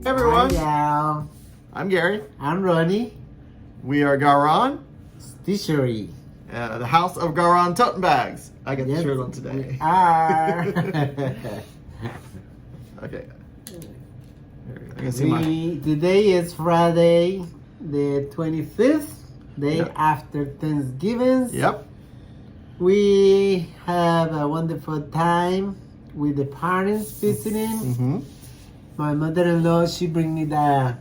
Hey everyone, Hi, I'm Gary. I'm Ronnie. We are GaRon, Stitchery. the house of GaRon tote bags. I got the Yes, shirt on today. we are. Okay. I can see my. Today is Friday, the 25th, day Yep. after Thanksgiving. Yep. We have a wonderful time with the parents visiting. Mm-hmm. My mother-in-law, she bring me the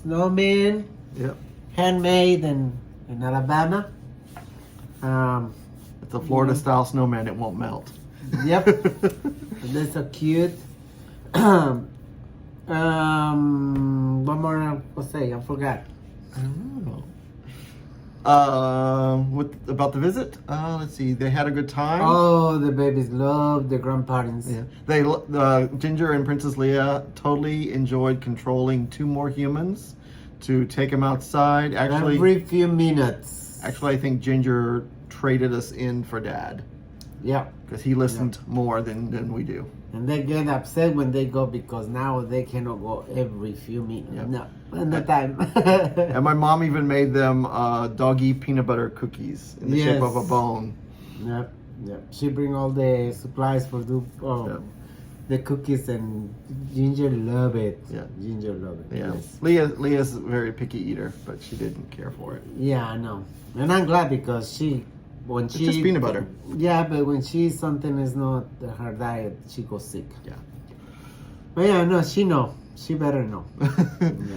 snowman, Yep. handmade in Alabama. It's a Florida style snowman. It won't melt. Yep. They're so cute. One more I'll say, I forgot. About the visit? Let's see. They had a good time. Oh, the babies love the grandparents. Yeah. Ginger and Princess Leia totally enjoyed controlling 2 more humans to take them outside. Every few minutes. Actually, I think Ginger traded us in for Dad Yeah. because he listened more than we do. And they get upset when they go because now they cannot go every few minutes. Yep. No, in the time. And my mom even made them doggy peanut butter cookies in the shape of a Yes. bone. Yep. Yep. She bring all the supplies for the cookies, and Ginger love it. Yeah. Ginger love it. Yeah. Yes. Leah's a very picky eater, but she didn't care for it. Yeah, I know. And I'm glad because when It's she just peanut butter. Yeah, but when something is not her diet, she goes sick. Yeah. But yeah, no, she better know.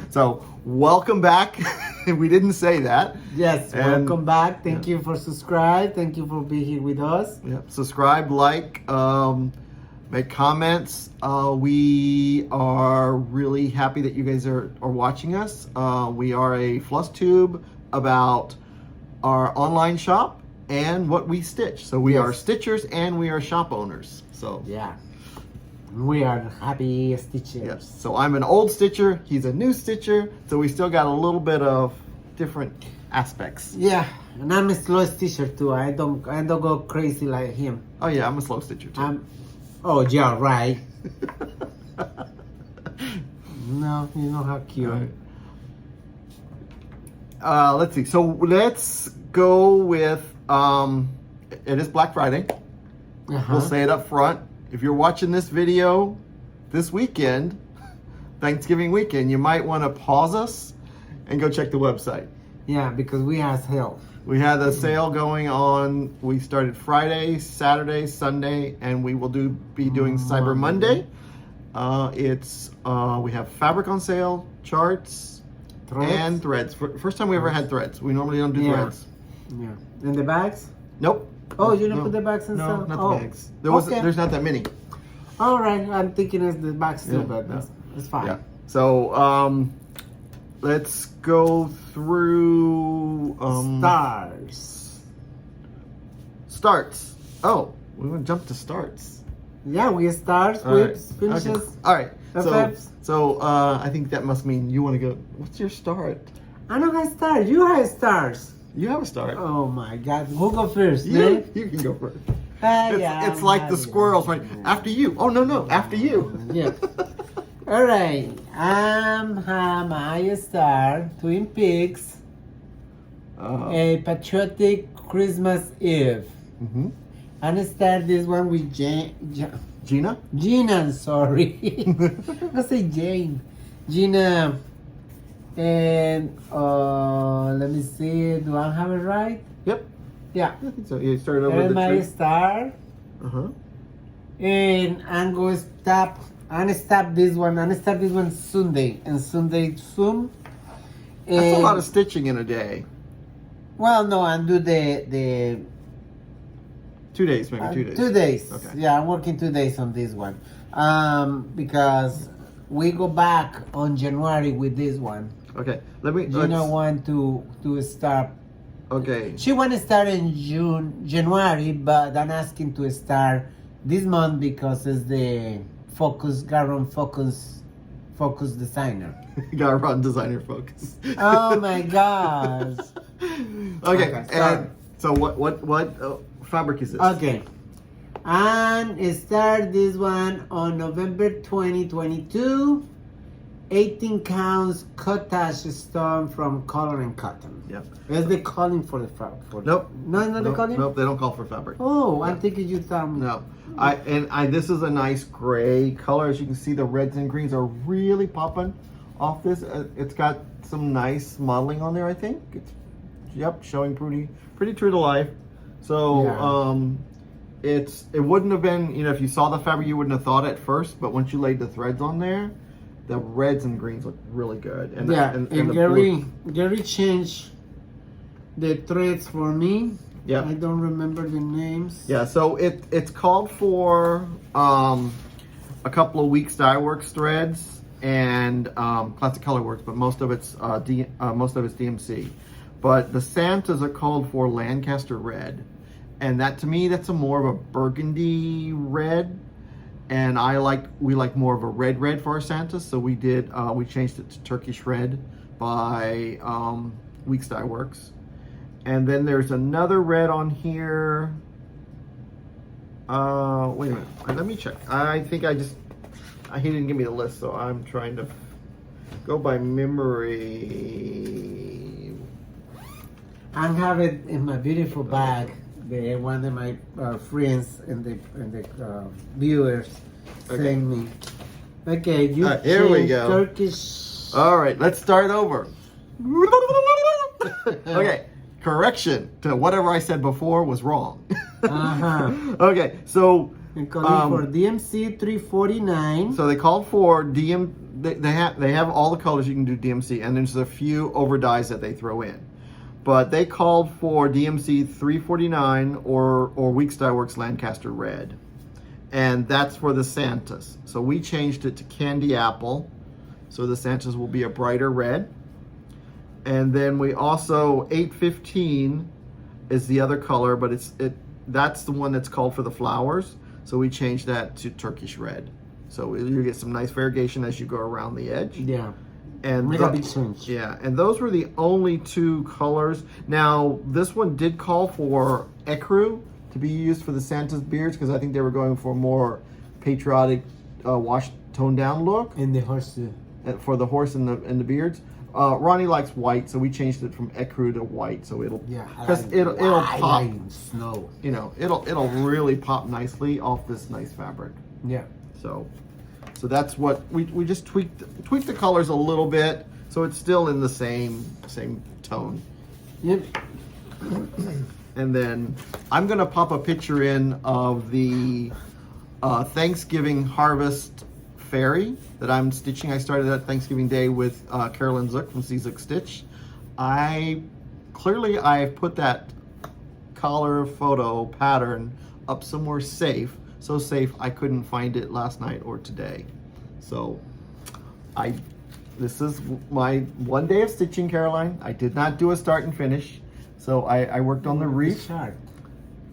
So welcome back. We didn't say that. Yes, And- welcome back. Thank you for subscribe. Thank you for being here with us. Yeah. Subscribe, like, make comments. We are really happy that you guys are watching us. We are a Flosstube about our online shop and what we stitch. So we are Yes. stitchers and we are shop owners. So Yeah, we are happy stitchers. yes. So I'm an old stitcher. He's a new stitcher. So we still got a little bit of different aspects. Yeah, and I'm a slow stitcher too. I don't go crazy like him. Oh yeah, I'm a slow stitcher too. Oh yeah, right. No, you know how cute. All right. Let's see. So let's go with it is Black Friday. Uh-huh. We'll say it up front. If you're watching this video this weekend, Thanksgiving weekend, you might want to pause us and go check the website. Yeah, because we have help. We had a sale going on. We started Friday, Saturday, Sunday, and we will be doing Cyber Monday. We have fabric on sale, charts, and threads. First time we ever had threads. We normally don't do threads. Yeah. And the bags? Nope. Oh, you didn't No. put the bags in No, sale? not Oh. the bags. Okay. There's not that many. All right, I'm thinking it's the bags too, Yeah, but no. it's fine. Yeah. So let's go through Stars. starts. Oh, we want to jump to starts. Yeah, we stars, All right. whips, finishes. Okay. All right. FFs. So I think that must mean you want to go. What's your start? I don't have stars. You have stars. You have a start. Oh my God. Who go first? You, me? you can go first. Yeah, It's like the squirrels, right? After you. Oh no, after you. Yeah. All right. My star, Twin Peaks, a patriotic Christmas Eve. Mm-hmm. And start this one with Gina? Gina, sorry. I say Jane. Gina. And let me see. Do I have it right? Yep. Yeah. I think so. You started over And the my tree. star. Uh-huh. And I'm going to stop. I'm stop this one. I'm start this one Sunday. And Sunday soon. That's a lot of stitching in a day. Well, no, I do the 2 days, maybe 2 days. 2 days. Okay. Yeah, I'm working 2 days on this one. Because we go back on January with this one. Okay. Gina want to start. Okay. She want to start in January, but I'm asking to start this month because it's the GaRon focus designer. GaRon designer focus. Oh my gosh. Okay. start. And so what fabric is this? Okay. And start this one on November 2022. 18 counts cottage stone from Color and Cotton. Yep. Is the calling for the fabric? Nope. No, not the calling? Nope, they don't call for fabric. Oh, I'm thinking you told me. No. This is a nice gray color. As you can see, the reds and greens are really popping off this. It's got some nice modeling on there, I think. It's, showing pretty true to life. So, Yeah. It wouldn't have been, if you saw the fabric, you wouldn't have thought at first, but once you laid the threads on there, the reds and greens look really good. And Gary changed the threads for me. Yeah. I don't remember the names. Yeah, so it's called for a couple of weeks dye works threads and classic color works, but most of it's DMC. But the Santas are called for Lancaster red, and that to me that's more of a burgundy red, and we like more of a red for our Santas, so we changed it to Turkish red by Weeks Dye Works. And then there's another red on here. Wait a minute. Let me check. I think he didn't give me the list, so I'm trying to go by memory. I have it in my beautiful bag. The one of my friends and the viewers sent me. Okay, here we go. Turkish. All right, let's start over. Okay. Correction to whatever I said before was wrong. Okay, so calling for DMC 349. So they called for DM. They have all the colors you can do DMC, and there's a few over dyes that they throw in. But they called for DMC 349 or Weeks Dye Works Lancaster red, and that's for the Santas. So we changed it to Candy Apple, so the Santas will be a brighter red. And then we also 815 is the other color, but that's the one that's called for the flowers. So we changed that to Turkish red. So you get some nice variegation as you go around the edge. Yeah. And make a big change. Yeah, and those were the only two colors. Now this one did call for ecru to be used for the Santa's beards, because I think they were going for a more patriotic, washed, toned down look. And the horse. For the horse and the beards. Ronnie likes white, so we changed it from ecru to white, so it'll it'll pop. Snow. It'll really pop nicely off this nice fabric. Yeah. So that's what we just tweaked the colors a little bit, so it's still in the same tone. Yep. And then I'm gonna pop a picture in of the Thanksgiving harvest fairy that I'm stitching. I started that Thanksgiving Day with Carolyn Zook from Zook Stitch. I've put that collar photo pattern up somewhere safe, so safe I couldn't find it last night or today. So this is my one day of stitching, Caroline. I did not do a start and finish, so I worked on the reef. Chart.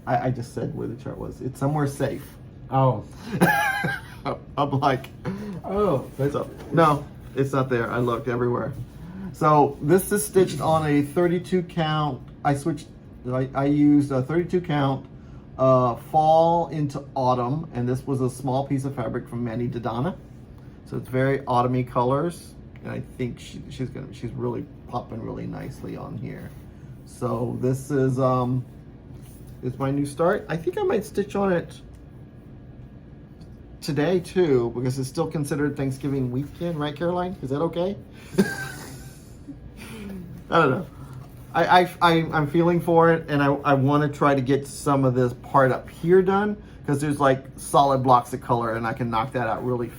I just said where the chart was. It's somewhere safe. Oh. I'm like, oh, so, no, it's not there. I looked everywhere. So this is stitched on a 32 count. I used a 32 count fall into autumn, and this was a small piece of fabric from Manny Dodonna. So it's very autumny colors, and I think she's really popping really nicely on here. So this is my new start. I think I might stitch on it today too, because it's still considered Thanksgiving weekend, right, Caroline? Is that okay? I don't know. I'm feeling for it, and I want to try to get some of this part up here done, because there's like solid blocks of color, and I can knock that out really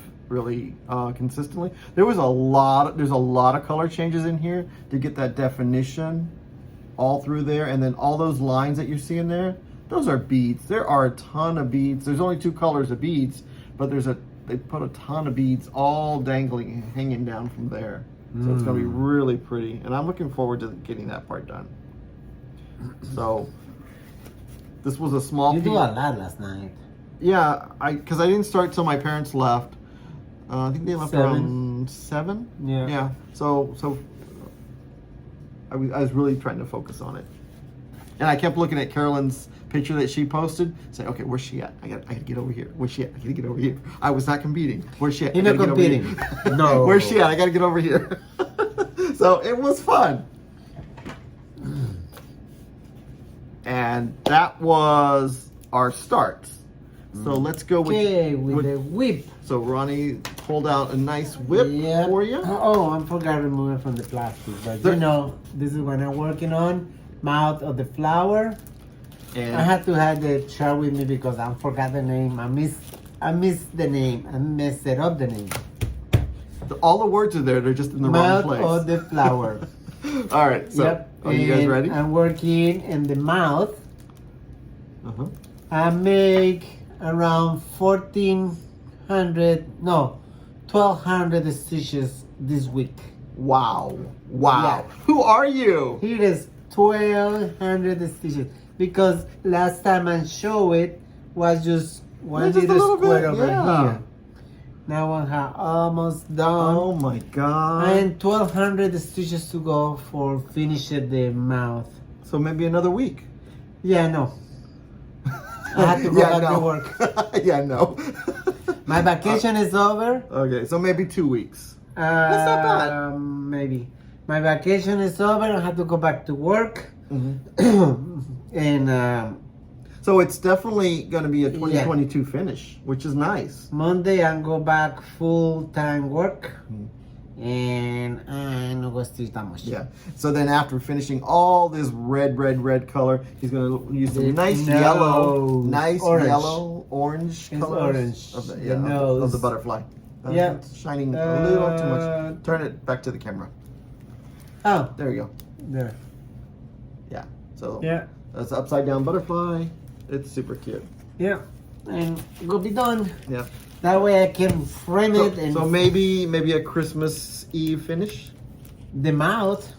consistently. There's a lot of color changes in here to get that definition all through there, and then all those lines that you're seeing there, those are beads. There are a ton of beads. There's only 2 colors of beads, but they put a ton of beads all dangling, hanging down from there. So it's gonna be really pretty, and I'm looking forward to getting that part done. So this was a small piece. You do a lot last night. Yeah, because I didn't start till my parents left. I think they left 7. around 7. Yeah. Yeah. So I was really trying to focus on it, and I kept looking at Carolyn's picture that she posted, say, okay, where's she at? I gotta get over here. Where's she at? I gotta get over here. I was not competing. Where's she at? You're not competing. No. Where's she at? I gotta get over here. So it was fun. And that was our starts. So let's go with the whip. So Ronnie pulled out a nice whip for you. Oh, I forgot to remove it from the plastic. But you know, this is what I'm working on. Mouth of the flower. And I had to have the chart with me because I forgot the name. I missed the name. I messed it up the name. All the words are there. They're just in the wrong place. Mouth of the flower. All right. So are you guys ready? I'm working in the mouth. I make around 1,200 stitches this week. Wow. Yeah. Who are you? Here is 1,200 stitches because last time I showed it was just one little square over here. Now I have almost done. Oh my God. And 1,200 stitches to go for finishing the mouth. So maybe another week. Yeah, no. I have to go back to work. Yeah, no. My vacation is over. Okay, so maybe 2 weeks. That's not bad. Maybe. My vacation is over. I have to go back to work. And so it's definitely going to be a 2022 finish, which is nice. Monday I go back full-time work. And I'm not going to stitch that much. Yeah. So then after finishing all this red color, he's going to use some nice yellow, orange colors orange. Of the butterfly. It's shining a little too much. Turn it back to the camera. Oh. There you go. There. Yeah. So that's the upside down butterfly. It's super cute. Yeah. And it will be done. Yeah. That way I can frame it. And so maybe a Christmas Eve finish? The mouth.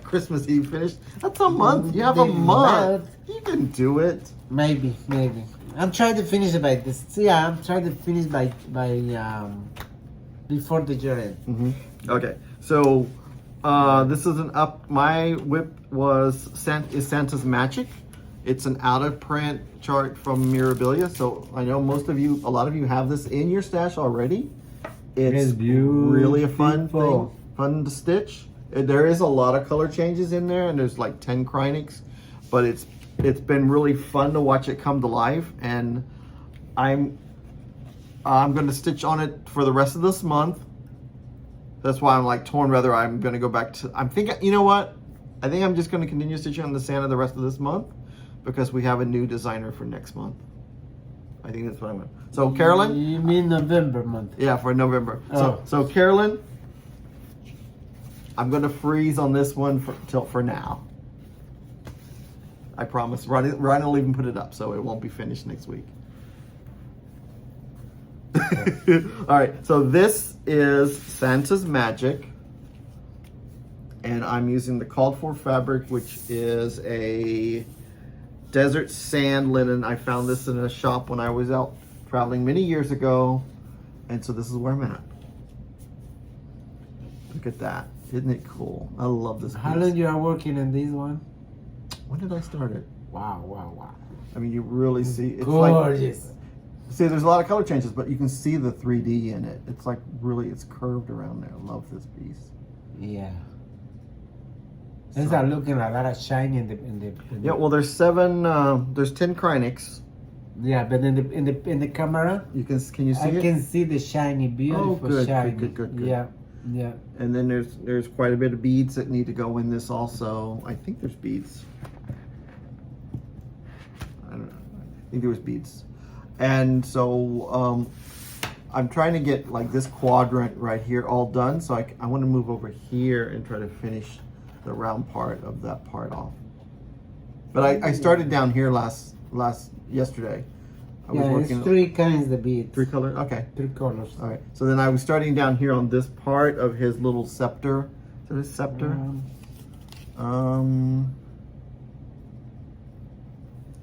Christmas Eve finish? That's a month. You have a month. You can do it. Maybe. I'm trying to finish it by this. Yeah, I'm trying to finish by before the year end. Okay. So this is my whip is Santa's Magic. It's an out of print chart from Mirabilia. So I know a lot of you have this in your stash already. It's really a fun thing, fun to stitch. There is a lot of color changes in there, and there's like 10 Krynics, but it's been really fun to watch it come to life. And I'm going to stitch on it for the rest of this month. That's why I'm like torn whether I'm going to go back to. I'm thinking, you know what? I think I'm just going to continue stitching on the Santa the rest of this month, because we have a new designer for next month. I think that's what I'm going to. So Carolyn? You mean November month? Yeah, for November. Oh. So Carolyn, I'm going to freeze on this one for now. I promise. Ronnie will even put it up, so it won't be finished next week. All right, so this is Santa's Magic. And I'm using the called for fabric, which is a desert sand linen. I found this in a shop when I was out traveling many years ago. And so this is where I'm at. Look at that. Isn't it cool? I love this piece. How long you are working in this one? When did I start it? Wow. I mean, you really see. It's gorgeous. Like, see, there's a lot of color changes, but you can see the 3D in it. It's like it's curved around there. I love this piece. Yeah. These are looking a lot of shiny in the yeah, well, there's 10 Krynics. Yeah, but in the camera, can you see it? I can see the shiny, beautiful shiny. Good. Yeah. And then there's quite a bit of beads that need to go in this also. I think there's beads. I don't know. I think there was beads. And so I'm trying to get like this quadrant right here all done. So I want to move over here and try to finish the round part of that part off. But I started down here yesterday. I was working it's 3 kinds of beads. 3 colors? Okay. 3 colors. All right. So then I was starting down here on this part of his little scepter. Is that his scepter?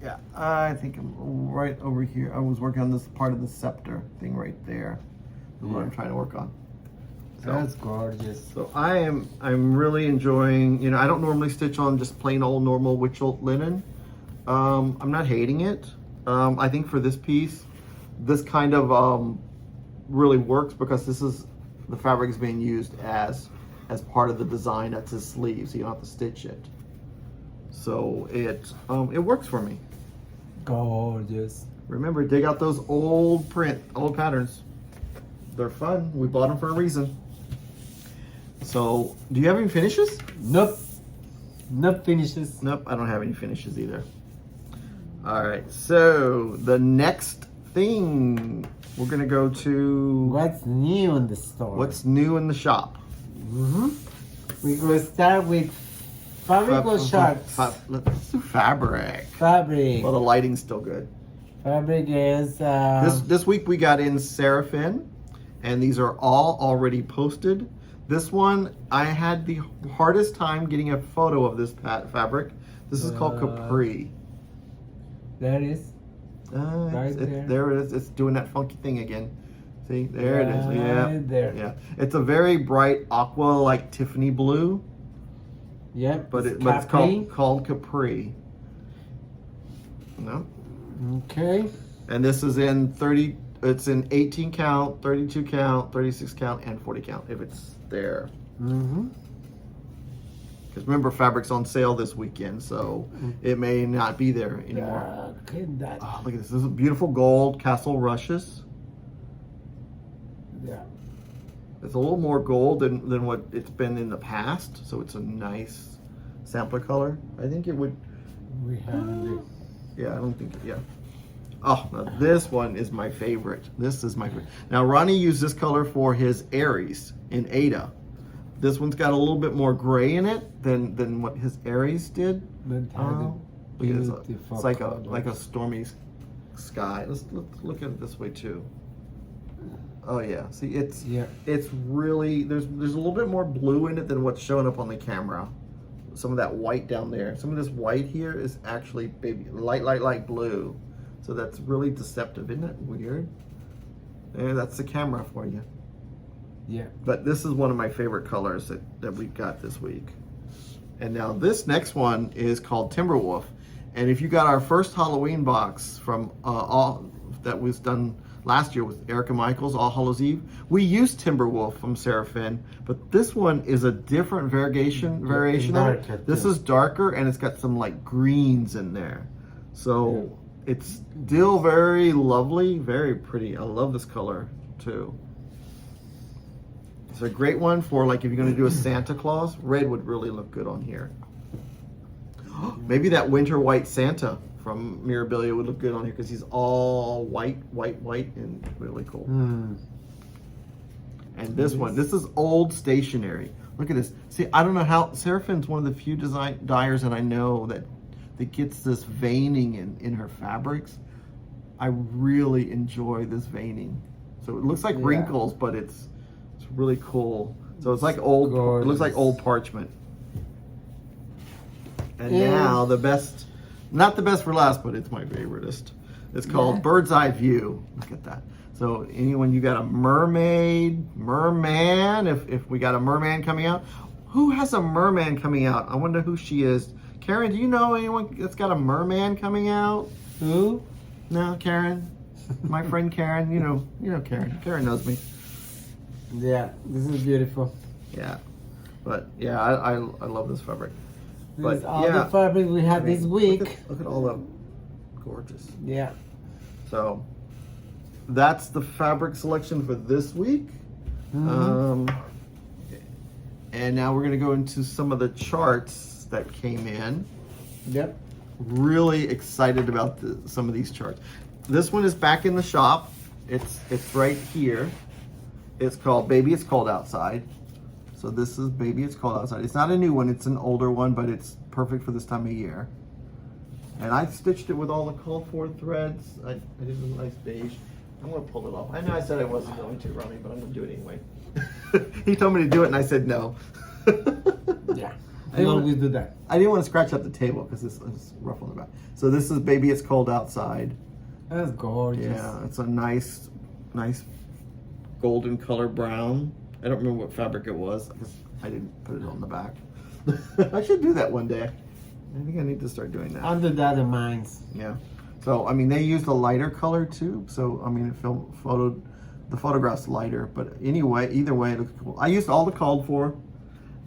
Yeah, I think I'm right over here. I was working on this part of the scepter thing right there. That's what I'm trying to work on. So, that's gorgeous. So I'm really enjoying, I don't normally stitch on just plain old normal witch linen, I'm not hating it. I think for this piece, this kind of really works because this is the fabric is being used as part of the design. That's his sleeve, so you don't have to stitch it. So it works for me. Gorgeous. Remember, dig out those old patterns. They're fun. We bought them for a reason. So, do you have any finishes? Nope. Nope, finishes. Nope, I don't have any finishes either. All right, so the next thing we're gonna go to. What's new in the store? What's new in the shop? We're gonna start with fabric or sharks? Let's do fabric. Fabric. Well, the lighting's still good. Fabric is This week we got in Seraphim, and these are all already posted. This one, I had the hardest time getting a photo of this fabric. This is called Capri. There it is. Right there. There it is. It's doing that funky thing again. See, there it is. Yeah, there. Yeah. It's a very bright aqua, like Tiffany blue. Yep. But it's called Capri. No. Okay. And this is in 30. It's in 18 count, 32 count, 36 count, and 40 count if it's there. Because remember, fabric's on sale this weekend, so it may not be there anymore. Look at that. Oh, look at this. This is a beautiful gold Castle Rushes. Yeah. It's a little more gold than what it's been in the past, so it's a nice sampler color. I think it would. We have this. Yeah, I don't think. Yeah. Oh, now this one is my favorite. This is my favorite. Now, Ronnie used this color for his Aries in Ada. This one's got a little bit more gray in it than what his Aries did. Look at this. It's like a stormy sky. Let's look at it this way too. Oh yeah, see it's really there's a little bit more blue in it than what's showing up on the camera. Some of that white down there. Some of this white here is actually light blue. So that's really deceptive. Isn't that weird? There, that's the camera for you. Yeah. But this is one of my favorite colors that we got this week. And now this next one is called Timberwolf. And if you got our first Halloween box from that was done last year with Erica Michaels, All Hallows Eve, we used Timberwolf from Seraphim, but this one is a different variation of it. This is darker and it's got some like greens in there. So it's still very lovely, very pretty. I love this color too. It's a great one for like if you're gonna do a Santa Claus. Red would really look good on here. Maybe that winter white Santa from Mirabilia would look good on here because he's all white, and really cool. And this one, this is old stationery. Look at this. See, I don't know how, Seraphim's one of the few dyers that I know that gets this veining in her fabrics. I really enjoy this veining. So it looks like wrinkles, but it's really cool. So it's like old, it looks like old parchment. And now the best, not the best for last, but it's my favoriteest. It's called Bird's Eye View. Look at that. So anyone, you got a merman, if we got a merman coming out. Who has a merman coming out? I wonder who she is. Karen, do you know anyone that's got a merman coming out? Who? No, Karen. My friend Karen, you know Karen. Karen knows me. Yeah, this is beautiful. Yeah. But yeah, I love this fabric. This is all the fabric we have this week. Look at all the gorgeous. Yeah. So that's the fabric selection for this week. And now we're gonna go into some of the charts that came in. Yep. Really excited about some of these charts. This one is back in the shop. It's right here. It's called Baby It's Cold Outside. So this is Baby It's Cold Outside. It's not a new one, it's an older one, but it's perfect for this time of year. And I stitched it with all the called for threads. I did a nice beige. I'm gonna pull it off. I know I said I wasn't going to, Ronnie, but I'm gonna do it anyway. He told me to do it and I said no. Yeah, I always do that. I didn't want to scratch up the table because it's rough on the back. So this is Baby It's Cold Outside. That's gorgeous. Yeah, it's a nice golden color brown. I don't remember what fabric it was because I didn't put it on the back. I should do that one day. I think I need to start doing that. I'll do that in mine. Yeah. So, I mean, they used a lighter color too. So, I mean, the photograph's lighter. But anyway, either way, it looks cool. I used all the called for.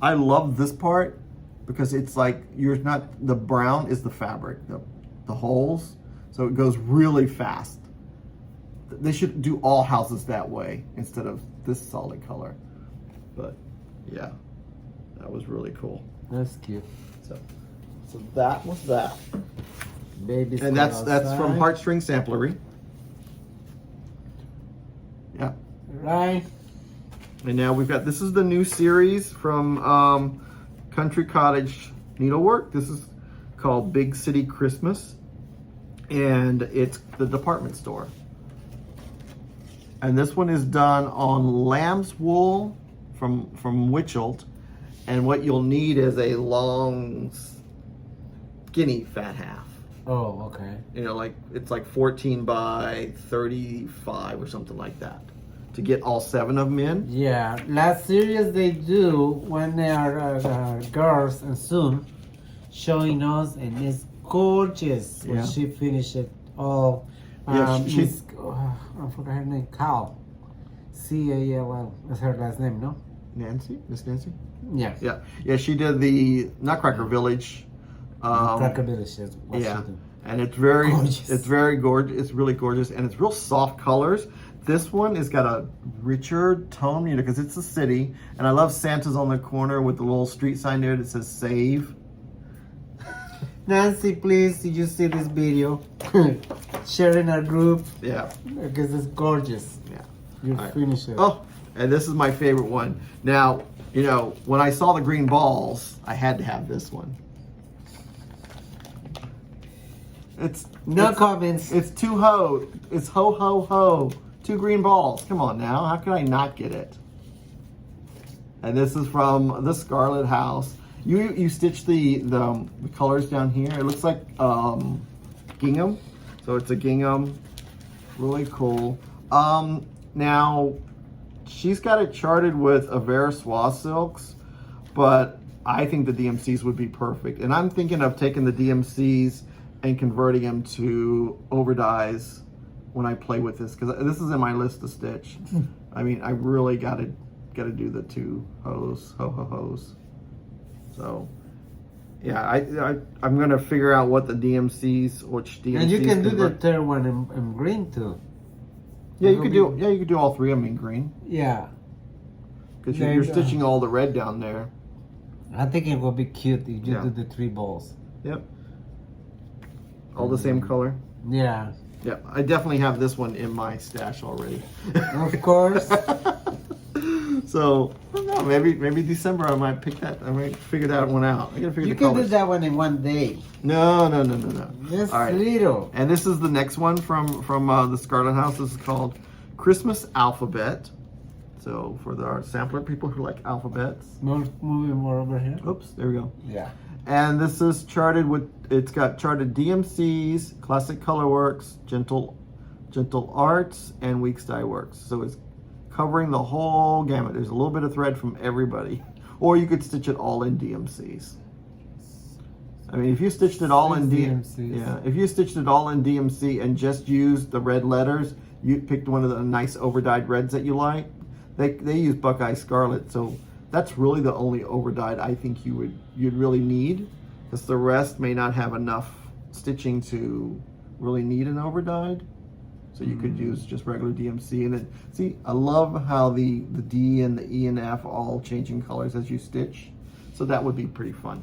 I love this part because it's like the brown is the fabric, the holes. So it goes really fast. They should do all houses that way instead of this solid color. But yeah, that was really cool. That's cute. So that was that. Baby's And that's from Heartstring Samplery. Yeah. Right. And now we've got, this is the new series from Country Cottage Needlework. This is called Big City Christmas. And it's the department store. And this one is done on lamb's wool from Witchelt. And what you'll need is a long, skinny fat half. Oh, okay. You know, like it's like 14 by 35 or something like that to get all 7 of them in. Yeah, last series they do when they are girls and soon showing us, and it's gorgeous when she finished it all. Yeah, I forgot her name. Cal. C-A-L-L. That's her last name, no? Nancy? Miss Nancy? Yeah. Yeah, she did the Nutcracker Village. Nutcracker Village is what she did. And it's very Gorgeous. It's very gorgeous. It's really gorgeous, and it's real soft colors. This one has got a richer tone, you know, because it's a city. And I love Santa's on the corner with the little street sign there that says "Save." Nancy, please, did you see this video? Share in our group. Yeah. Because it's gorgeous. Yeah. You finish it. Oh, and this is my favorite one. Now, you know, when I saw the green balls, I had to have this one. It's comments. It's It's ho ho ho. 2 green balls. Come on now. How could I not get it? And this is from the Scarlet House. You stitch the colors down here. It looks like gingham. So it's a gingham. Really cool. Now she's got it charted with Avera Swath silks, but I think the DMCs would be perfect. And I'm thinking of taking the DMCs and converting them to overdyes when I play with this, because this is in my list to stitch. I mean, I really gotta do the 2 hos. So yeah, I'm gonna figure out what the DMCs, which DMCs. And you can do the convert. 3rd one in green too. Yeah, you could do all 3 of them in green. Yeah. Because you're stitching all the red down there. I think it will be cute if you do the 3 balls. Yep. All the same color. Yeah. Yeah, I definitely have this one in my stash already. Of course. So, I don't know, maybe December I might pick that. I might figure that one out. I gotta figure You the can colors. do that one in one day. No. Just All right. little. And this is the next one from the Scarlet House. This is called Christmas Alphabet. So for our sampler people who like alphabets. Moving more over here. Oops, there we go. Yeah. And this is charted with, it's got charted DMCs, Classic Colorworks, Gentle Arts, and Weeks Dye Works. So it's covering the whole gamut. There's a little bit of thread from everybody. Or you could stitch it all in DMCs. I mean, if you stitched it all in DMCs. if you stitched it all in DMC and just used the red letters, you picked one of the nice overdyed reds that you like. They use Buckeye Scarlet, so that's really the only overdyed I think you'd really need, because the rest may not have enough stitching to really need an overdyed. So you could use just regular DMC. And then see, I love how the D and the E and F are all changing colors as you stitch. So that would be pretty fun.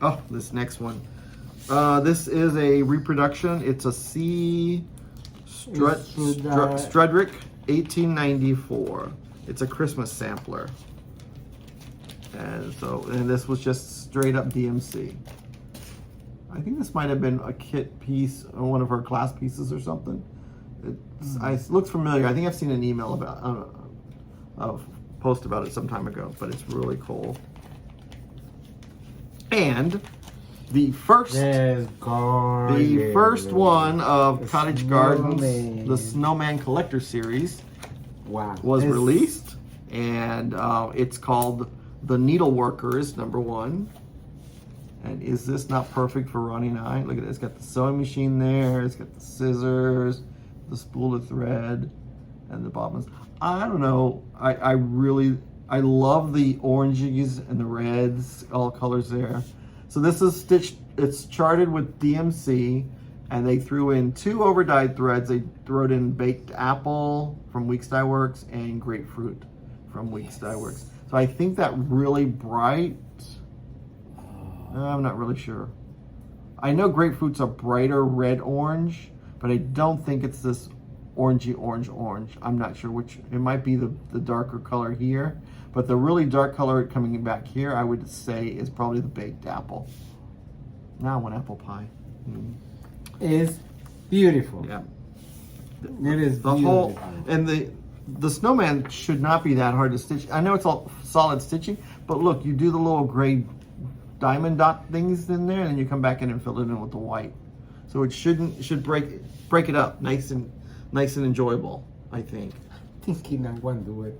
Oh, this next one. This is a reproduction. It's a C. Strudrick 1894. It's a Christmas sampler. And this was just straight up DMC. I think this might have been a kit piece or one of her class pieces or something. It looks familiar. I think I've seen an email about a post about it some time ago, but it's really cool. And the first one of Cottage Gardens, the Snowman Collector Series, was released, and it's called The Needleworkers #1. And is this not perfect for Ronnie and I? Look at it. It's got the sewing machine there. It's got the scissors, the spool of thread, and the bobbins. I don't know. I love the oranges and the reds, all colors there. So this is stitched. It's charted with DMC, and they threw in 2 overdyed threads. They threw it in baked apple from Weeks Dye Works and grapefruit from Weeks Dye Works. So I think that really bright. I'm not really sure. I know grapefruit's a brighter red orange, but I don't think it's this orangey orange. I'm not sure which. It might be the darker color here, but the really dark color coming back here, I would say, is probably the baked apple. Now I want apple pie. It's beautiful. Yeah. It is the beautiful. whole, and the snowman should not be that hard to stitch. I know it's all solid stitching, but look, you do the little gray diamond dot things in there, and then you come back in and fill it in with the white. So it should break it up nice and enjoyable, I think. Thinking I'm going to do it.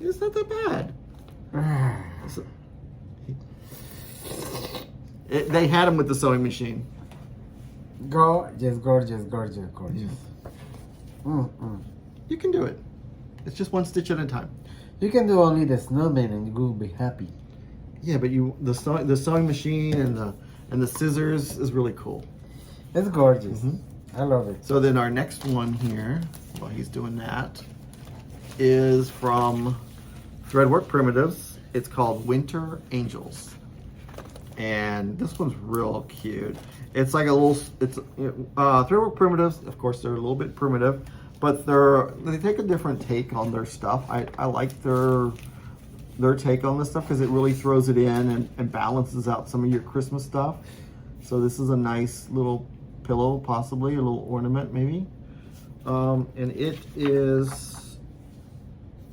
It's not that bad. They had them with the sewing machine. Gorgeous. You can do it. It's just one stitch at a time. You can do only the snowman and you will be happy. Yeah, but the sewing machine and the scissors is really cool. It's gorgeous. I love it. So then our next one here, while he's doing that, is from Threadwork Primitives. It's called Winter Angels. And this one's real cute. It's like a little, Threadwork Primitives, of course, they're a little bit primitive, but they take a different take on their stuff. I like their take on this stuff because it really throws it in and balances out some of your Christmas stuff. So this is a nice little pillow, possibly, a little ornament maybe. And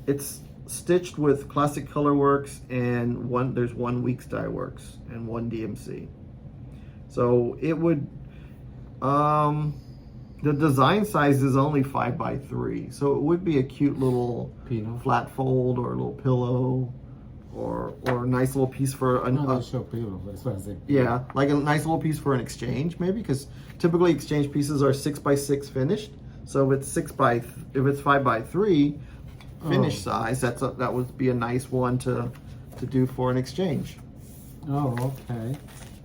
it's stitched with Classic Colorworks and there's one Weeks Dye Works and one DMC. So it would, the design size is only 5x3, so it would be a cute little flat fold or a little pillow, or a nice little piece for pillow. That's what I said. Yeah, like a nice little piece for an exchange, maybe, because typically exchange pieces are 6x6 finished. So if it's 5x3 finished size, that would be a nice one to do for an exchange. Oh, okay.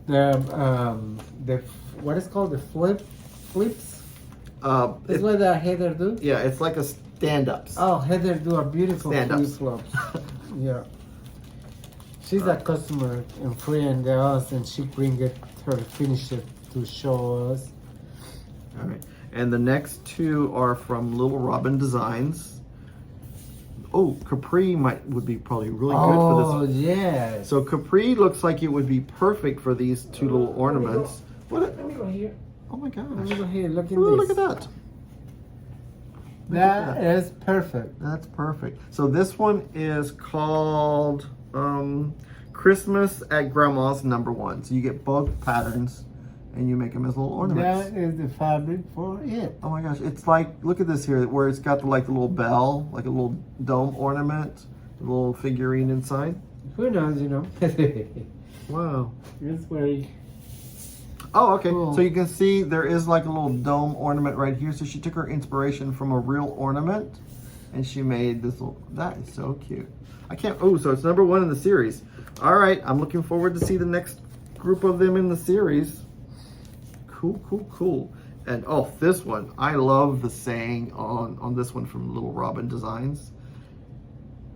The what is called the flips. Is what the Heather do? Yeah, it's like a stand-ups. Oh, Heather do a beautiful stand-ups. Flips. Yeah. She's a customer and friend of us, and she bring her finisher to show us. All right, and the next 2 are from Little Robin Designs. Oh, Capri would be probably really good for this. Oh, yeah. So Capri looks like it would be perfect for these 2 little ornaments. Let me go here. Oh my gosh. Let me go here. Look at Ooh, this. look at that. That is perfect. That's perfect. So this one is called Christmas at Grandma's #1. So you get both patterns and you make them as little ornaments. That is the fabric for it. Oh my gosh, it's like, look at this here, where it's got the little bell, like a little dome ornament, a little figurine inside. Who knows, you know? Wow. It's very... Oh, okay. Cool. So you can see there is like a little dome ornament right here. So she took her inspiration from a real ornament and she made this little, that is so cute. So it's #1 in the series. All right, I'm looking forward to see the next group of them in the series. Cool. And this one, I love the saying on this one from Little Robin Designs.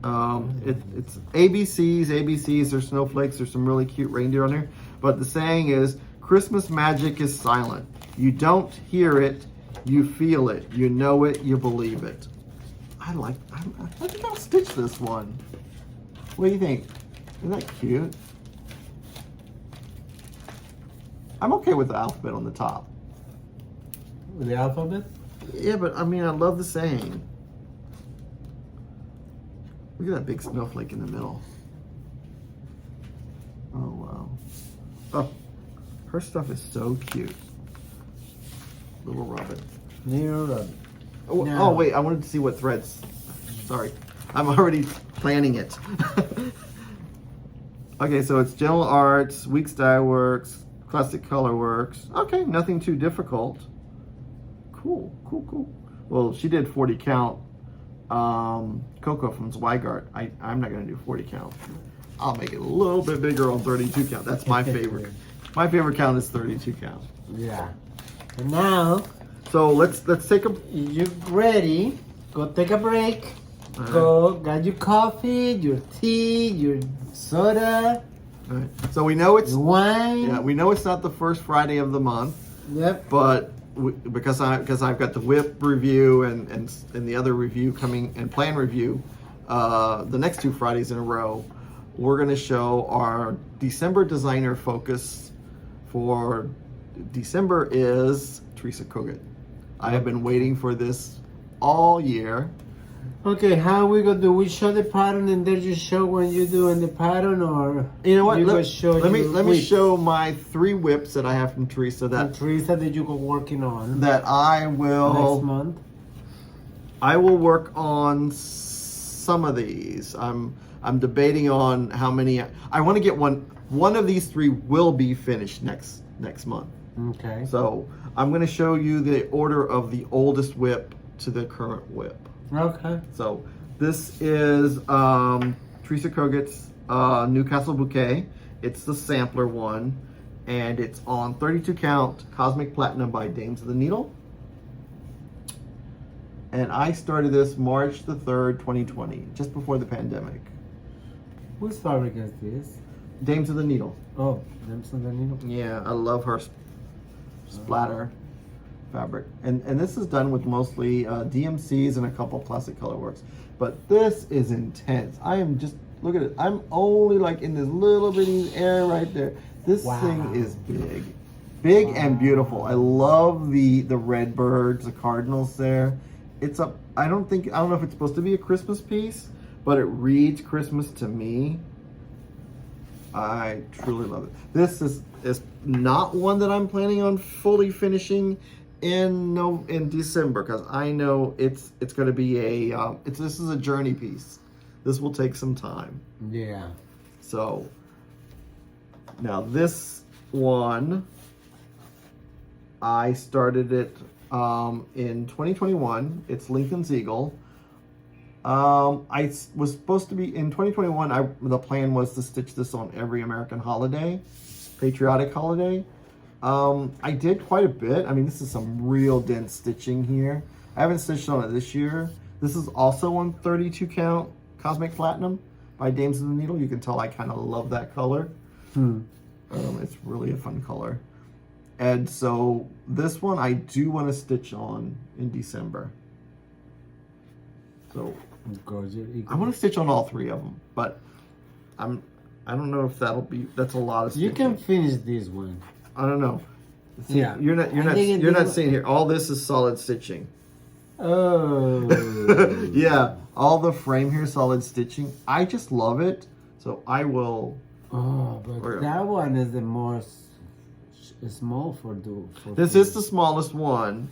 It's ABCs, there's snowflakes, there's some really cute reindeer on there. But the saying is, Christmas magic is silent. You don't hear it, you feel it. You know it, you believe it. I think I'll stitch this one. What do you think? Isn't that cute? I'm okay with the alphabet on the top. With the alphabet? Yeah, but I mean, I love the saying. Look at that big snowflake in the middle. Oh, wow. Oh, her stuff is so cute. Little Robin. Nora. Oh, wait, I wanted to see what threads. Sorry, I'm already planning it. Okay, so it's General Arts, Week Style Works, Classic Color Works. Okay, nothing too difficult. Cool, cool, cool. Well, she did 40 count. Coco from Zweigart. I'm not gonna do 40 count. I'll make it a little bit bigger on 32 count. That's my favorite. My favorite count is 32 count. Yeah. And now, so let's take a. You're ready. Go take a break. Go, got your coffee, your tea, your soda. All right. So we know it's wine. Yeah, we know it's not the first Friday of the month. Yep. But because I've got the whip review and the other review coming and plan review, the next 2 Fridays in a row, we're gonna show our December designer focus for December is Teresa Koget. I have been waiting for this all year. Okay, how we gonna do? We show the pattern and then you show when you're doing the pattern, or you know what? Let me show my 3 whips that I have from Teresa that you go working on that I will next month. I will work on some of these. I'm debating on how many. I want to get one of these 3 will be finished next month. Okay. So I'm going to show you the order of the oldest whip to the current whip. Okay. So this is Teresa Koget's Newcastle Bouquet. It's the sampler one, and it's on 32 count Cosmic Platinum by Dames of the Needle. And I started this March the 3rd, 2020, just before the pandemic. Whose fabric is this? Dames of the Needle. Oh, Dames of the Needle. Yeah, I love her splatter fabric. And this is done with mostly DMCs and a couple classic color works. But this is intense. I am just, look at it. I'm only like in this little bitty area right there. This thing is big. Big and beautiful. I love the red birds, the cardinals there. It's a, I don't know if it's supposed to be a Christmas piece, but it reads Christmas to me. I truly love it. This is not one that I'm planning on fully finishing in December, because I know it's going to be this is a journey piece. This will take some time. Yeah. So now this one, I started it in 2021. It's Lincoln's Eagle. I was supposed to be in 2021. The plan was to stitch this on every American holiday, patriotic holiday. I did quite a bit. I mean, this is some real dense stitching here. I haven't stitched on it this year. This is also on 32 count Cosmic Platinum by Dames of the Needle. You can tell I kind of love that color. It's really a fun color. And so this one I do want to stitch on in December. So I want to stitch on all 3 of them, but I don't know if that's a lot of stitching. You can finish this one. I don't know. See, Yeah. You're not seeing here. All this is solid stitching. Oh. Yeah. All the frame here, solid stitching. I just love it. So I will. Oh, but that one is the most small for this is the smallest one.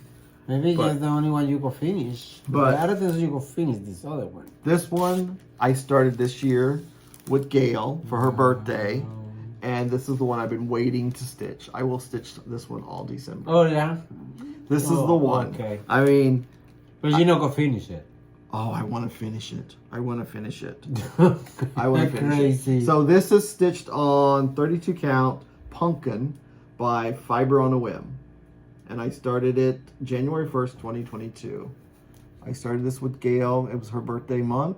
Maybe that's the only one you can finish. But I don't think you can finish this other one. This one I started this year with Gail for her birthday. And this is the one I've been waiting to stitch. I will stitch this one all December. Oh, yeah? This is the one. Okay. I mean... But you're not going to finish it. Oh, I want to finish it. I want to finish it. Crazy. So this is stitched on 32 count Pumpkin by Fiber on a Whim. And I started it January 1st, 2022. I started this with Gail. It was her birthday month.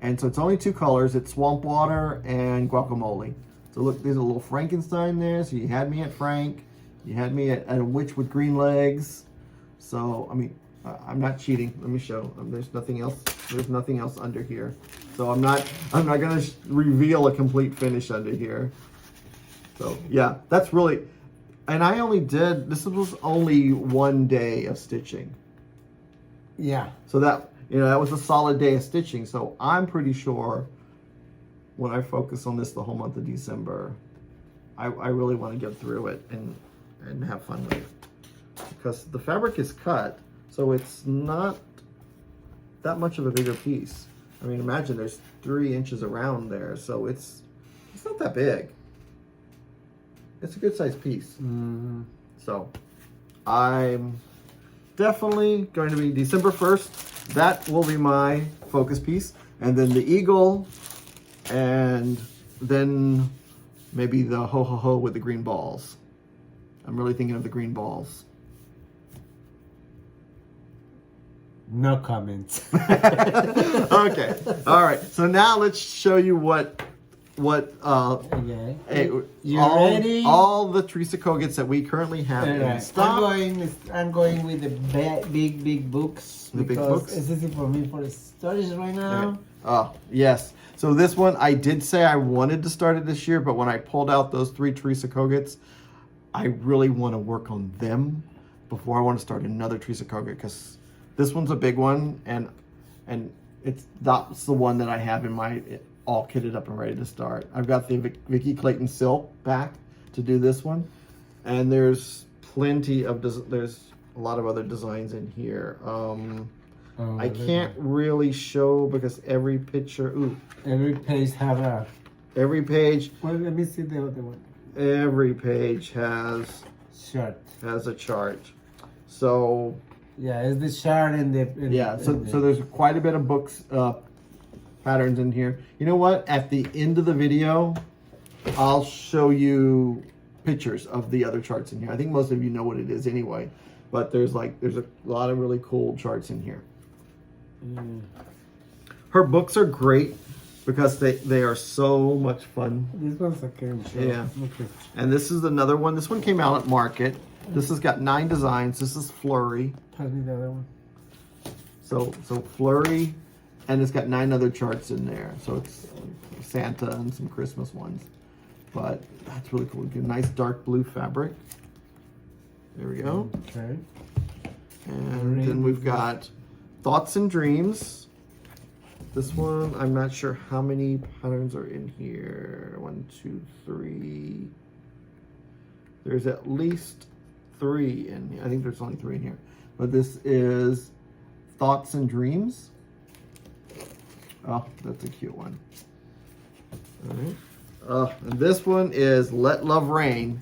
And so it's only 2 colors. It's Swamp Water and Guacamole. So look, there's a little Frankenstein there. So you had me at Frank. You had me at a witch with green legs. So, I mean, I'm not cheating. Let me show. There's nothing else. There's nothing else under here. So I'm not going to reveal a complete finish under here. So yeah, that's really, and I only did, this was only 1 day of stitching. Yeah. So that, that was a solid day of stitching. So I'm pretty sure when I focus on this the whole month of December, I really want to get through it and have fun with it. Because the fabric is cut, so it's not that much of a bigger piece. I mean, imagine there's 3 inches around there, so it's It's not that big. It's a good sized piece. Mm-hmm. So I'm definitely going to be December 1st. That will be my focus piece. And then the eagle, and then maybe the ho ho ho with the green balls. I'm really thinking of the green balls. No comments. Okay. All right. So now let's show you what Okay. You all, ready? all the Theresa Kogets that we currently have in Alright. stock. I'm going with the big books. The big because books? it's easy for me for the storage right now. Okay. Oh, yes. So this one, I did say I wanted to start it this year, but when I pulled out those 3 Theresa Kogets, I really want to work on them before I want to start another Theresa Koget, because this one's a big one, and that's the one that I have in my all kitted up and ready to start. I've got the Vicky Clayton silk back to do this one, and there's plenty of there's a lot of other designs in here. I can't really show because every picture. Ooh, every page have a. every page. Well, let me see the other one. Every page has a chart. So yeah, it's the chart and the. so there's quite a bit of books patterns in here. You know what? At the end of the video, I'll show you pictures of the other charts in here. I think most of you know what it is anyway, but there's a lot of really cool charts in here. Her books are great because they are so much fun. This one's a can show. Yeah. Okay. And this is another one. This one came out at Market. This has got 9 designs. This is Flurry. Pass me the other one. So Flurry, and it's got 9 other charts in there. So it's Santa and some Christmas ones. But that's really cool. Get a nice dark blue fabric. There we go. Okay. And then we've got Thoughts and Dreams. This one, I'm not sure how many patterns are in here. 1, 2, 3. There's at least 3 in here. I think there's only 3 in here. But this is Thoughts and Dreams. Oh, that's a cute one. All right. And this one is Let Love Rain.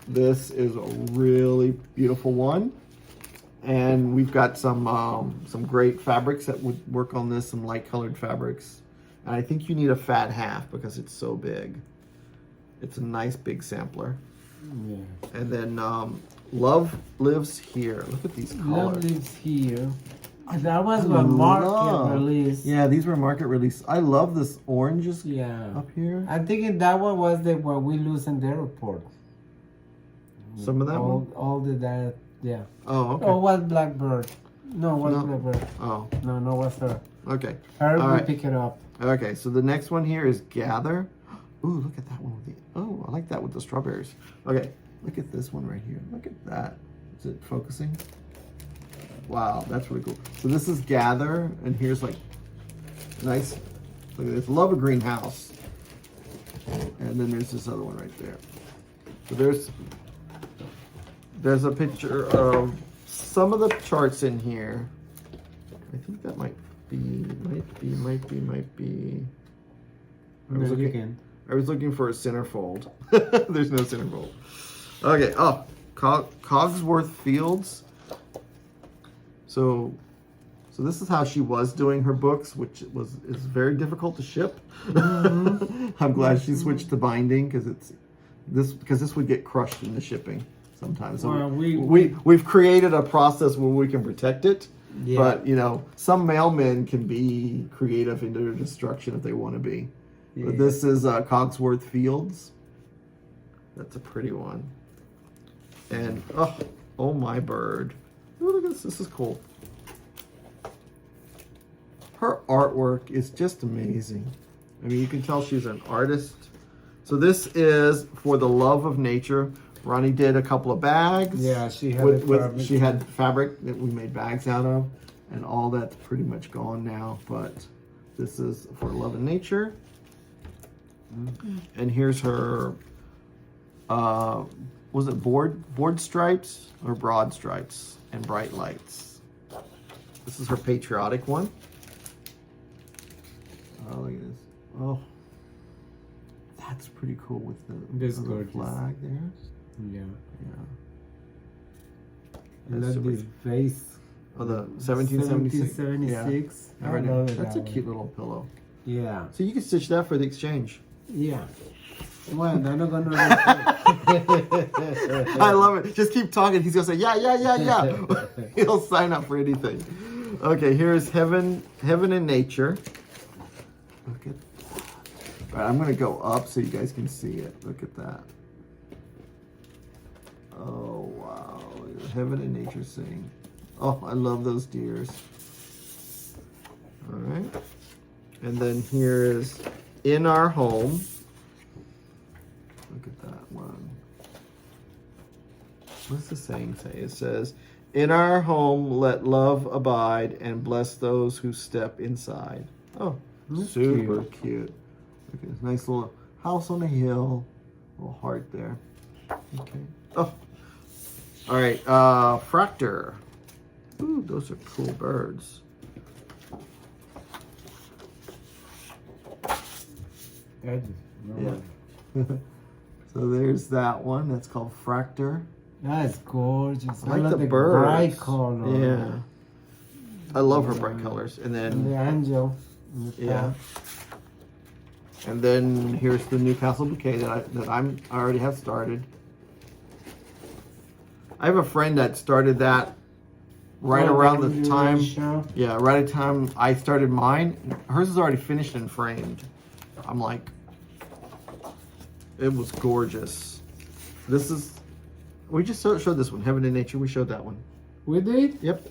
This is a really beautiful one. And we've got some great fabrics that would work on this, some light colored fabrics. And I think you need a fat half because it's so big. It's a nice big sampler. Yeah. And then Love Lives Here. Look at these colors. Love Lives Here. That was a market release. Yeah, these were market release. I love this oranges up here. I think that one was the what we lose in the airport. Some of that one? All that, yeah. Oh, okay. Oh, what Blackbird? No, what Blackbird? Oh. No, what's her? Okay. Hare will right. pick it up. Okay, so the next one here is Gather. Ooh, look at that one with the, oh, I like that with the strawberries. Okay, look at this one right here. Look at that. Is it focusing? Wow, that's really cool. So this is Gather, and here's like nice, look at this, love a greenhouse. And then there's this other one right there. So there's a picture of some of the charts in here. I think that might be. I was looking for a centerfold. There's no centerfold. Okay, oh, Cogsworth Fields. So this is how she was doing her books, which is very difficult to ship. I'm glad she switched to binding because this would get crushed in the shipping sometimes. So well, we've created a process where we can protect it. Yeah. But you know, some mailmen can be creative in their destruction if they want to be. Yeah. But this is Cogsworth Fields. That's a pretty one. And oh my bird. Ooh, look at this. This is cool. Her artwork is just amazing. I mean, you can tell she's an artist. So this is For the Love of Nature. Ronnie did a couple of bags. Yeah, she had she had fabric that we made bags out of, and all that's pretty much gone now. But this is For Love of Nature. And here's her. Was it board stripes or broad stripes and bright lights? This is her patriotic one. Oh, look at this. Oh, That's pretty cool with the, This the gorgeous. flag there. Yeah. Yeah. I love this vase. Oh, the 1776. 1776. Yeah. I love it. That's a that cute one. little pillow. Yeah. So you can stitch that for the exchange. Yeah. Well, they're not gonna. I love it. Just keep talking. He's gonna say, yeah. He'll sign up for anything. Okay, here's Heaven and Nature. Look at that. All right, I'm gonna go up so you guys can see it. Look at that. Oh wow, Heaven and Nature sing. Oh, I love those deers. All right, and then here is In Our Home. Look at that one. What's the saying say? It says, "In our home, let love abide and bless those who step inside." Oh, super cute. Look at this nice little house on the hill. Little heart there. Okay. Oh. All right. Fractor. Ooh, those are cool birds. Yeah. So there's that one. That's called Fractor. That's gorgeous. I like love the birds. bright color. Yeah. I love her bright colors. And And the then, angel. yeah. And then here's the Newcastle bouquet that I already have started. I have a friend that started that right around the time. Yeah, right at the time I started mine. Hers is already finished and framed. I'm like, it was gorgeous. This is, we just showed this one, Heaven and Nature. We showed that one. We did? Yep.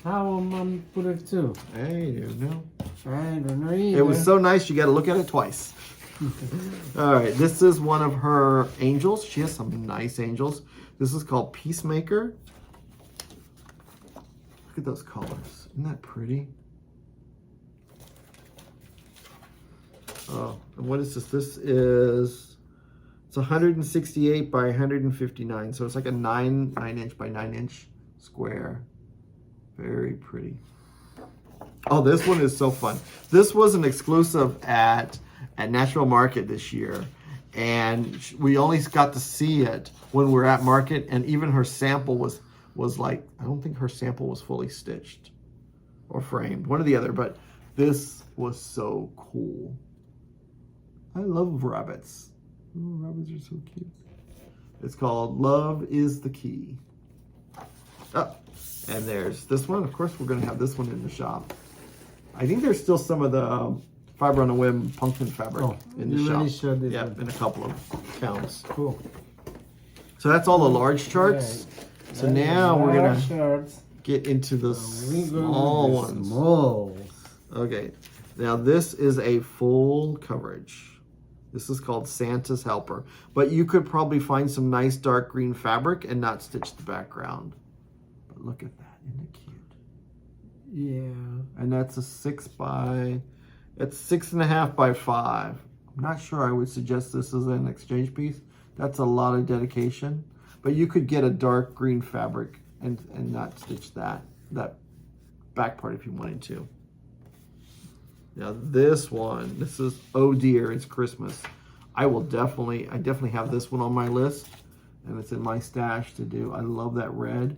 How Mom put it too? I don't know. I don't know either. It was so nice, you got to look at it twice. All right, this is one of her angels. She has some nice angels. This is called Peacemaker. Look at those colors. Isn't that pretty? Oh, and what is this? This is, it's 168 by 159. So it's like a 9 inch by 9 inch square. Very pretty. Oh, this one is so fun. This was an exclusive at Nashville Market this year. And we only got to see it when we were at market. And even her sample was like, I don't think her sample was fully stitched or framed. One or the other. But this was so cool. I love rabbits. Oh, rabbits are so cute. It's called Love is the Key. Oh, and there's this one. Of course, we're going to have this one in the shop. I think there's still some of the Fiber on a Whim pumpkin fabric in the shop. Showed this one. In a couple of counts. Cool. So that's all the large charts. Right. So now we're going to charts. get into the small ones. Small. Okay. Now this is a full coverage. This is called Santa's Helper. But you could probably find some nice dark green fabric and not stitch the background. But look at that. Isn't it cute? Yeah. And that's a 6.5 by 5. I'm not sure I would suggest this as an exchange piece. That's a lot of dedication. But you could get a dark green fabric and not stitch that back part if you wanted to. Now this one, this is Oh Dear, It's Christmas. I definitely have this one on my list, and it's in my stash to do. I love that red.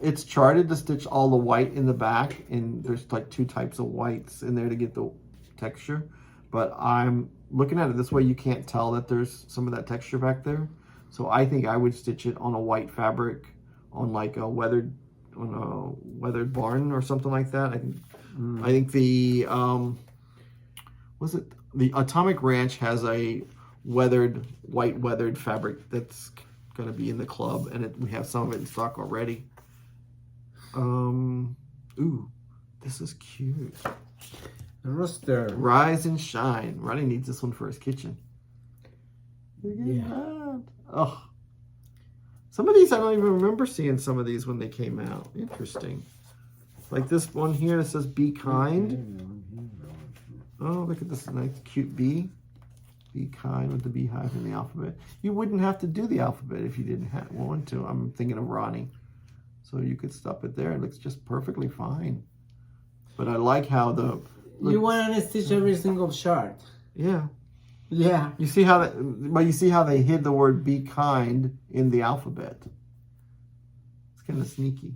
It's charted to stitch all the white in the back, and there's like 2 types of whites in there to get the texture. But I'm looking at it this way, you can't tell that there's some of that texture back there. So I think I would stitch it on a white fabric, on like a weathered barn or something like that. I think the the Atomic Ranch has a white weathered fabric that's going to be in the club, and we have some of it in stock already. Ooh, this is cute. The rooster. Rise and Shine. Ronnie needs this one for his kitchen. Look at that. Oh, some of these I don't even remember seeing some of these when they came out. Interesting. Like this one here that says Be Kind. Oh, look at this nice cute bee. Be kind with the beehive in the alphabet. You wouldn't have to do the alphabet if you didn't want to. I'm thinking of Ronnie. So you could stop it there. It looks just perfectly fine. But I like how you want to stitch every single chart. Yeah. Yeah. You see how that, but you see how they hid the word "be kind" in the alphabet. It's kind of sneaky.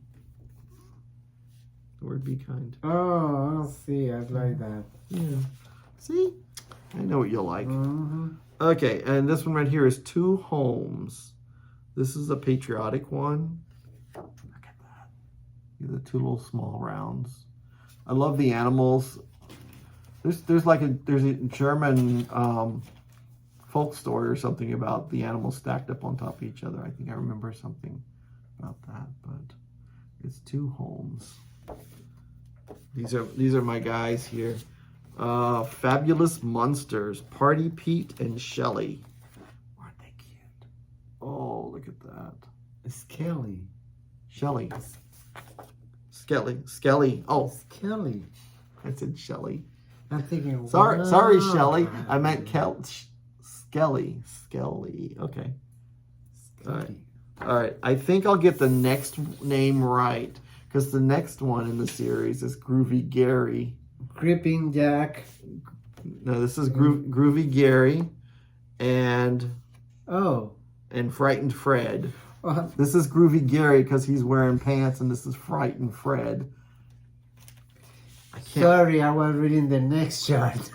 The word "be kind." Oh, I see. I like that. Yeah. See, I know what you'll like. Mm-hmm. Okay, and this one right here is Two Homes. This is a patriotic one. Look at that. These are two little small rounds. I love the animals. There's a German folk story or something about the animals stacked up on top of each other. I think I remember something about that, but it's Two Homes. These are my guys here. Fabulous Monsters, Party Pete and Shelly. Aren't they cute? Oh, look at that. Skelly. Shelly. Skelly. Oh, Skelly. I said Shelly. I'm thinking. Sorry, Shelly. I meant Skelly. Okay. All right. I think I'll get the next name right because the next one in the series is Groovy Gary. Creeping Jack. No, this is Groovy Gary and Frightened Fred. This is Groovy Gary because he's wearing pants, and this is Frightened Fred. Sorry, I was reading the next chart.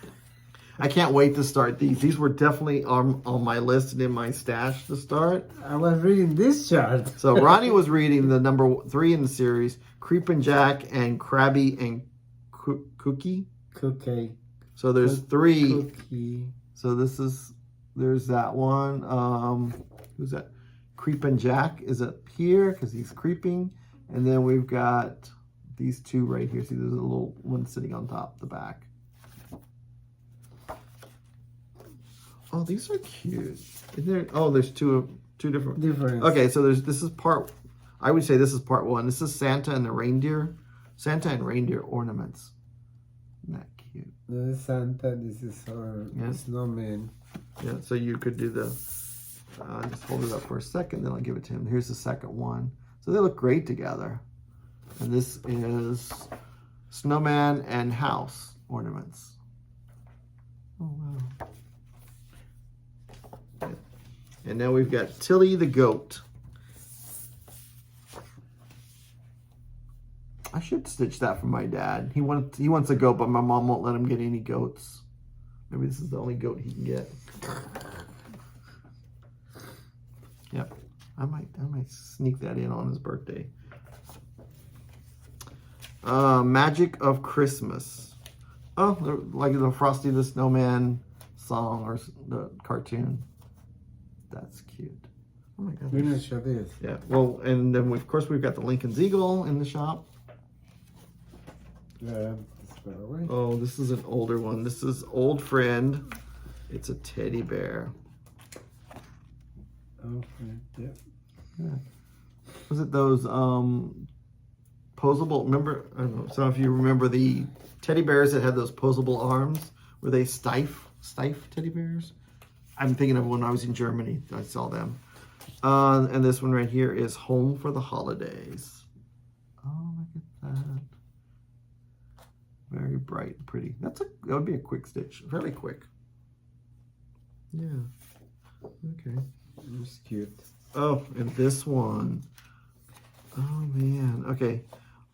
I can't wait to start these. These were definitely on my list and in my stash to start. I was reading this chart. So Ronnie was reading the number 3 in the series, Creepin' Jack and Krabby and Cookie. So there's 3. Cookie. So there's that one. Who's that? Creepin' Jack is up here because he's creeping. And then we've got these 2 right here. See, there's a little one sitting on top, the back. Oh, these are cute. Is there? Oh, there's two different. Okay, so this is part. I would say this is part 1. This is Santa and reindeer ornaments. Isn't that cute? This is Santa. This is our snowman. Yeah. So you could do the. Just hold it up for a second, then I'll give it to him. Here's the second one. So they look great together. And this is snowman and house ornaments. Oh, wow. And now we've got Tilly the goat. I should stitch that for my dad. He wants a goat, but my mom won't let him get any goats. Maybe this is the only goat he can get. Yep. I might sneak that in on his birthday. Magic of Christmas. Oh, like the Frosty the Snowman song or the cartoon. That's cute. Oh my god. We're gonna show this. Yeah. Well, and then of course we've got the Lincoln's Eagle in the shop. Oh, this is an older one. This is Old Friend. It's a teddy bear. Okay. Yep. Yeah. Was it those posable? Remember? I don't know. So if you remember the teddy bears that had those posable arms, were they stiff teddy bears? I'm thinking of when I was in Germany. I saw them. And this one right here is Home for the Holidays. Oh, look at that. Very bright and pretty. That would be a quick stitch. Fairly quick. Yeah. Okay. It's cute. Oh, and this one. Oh, man. Okay.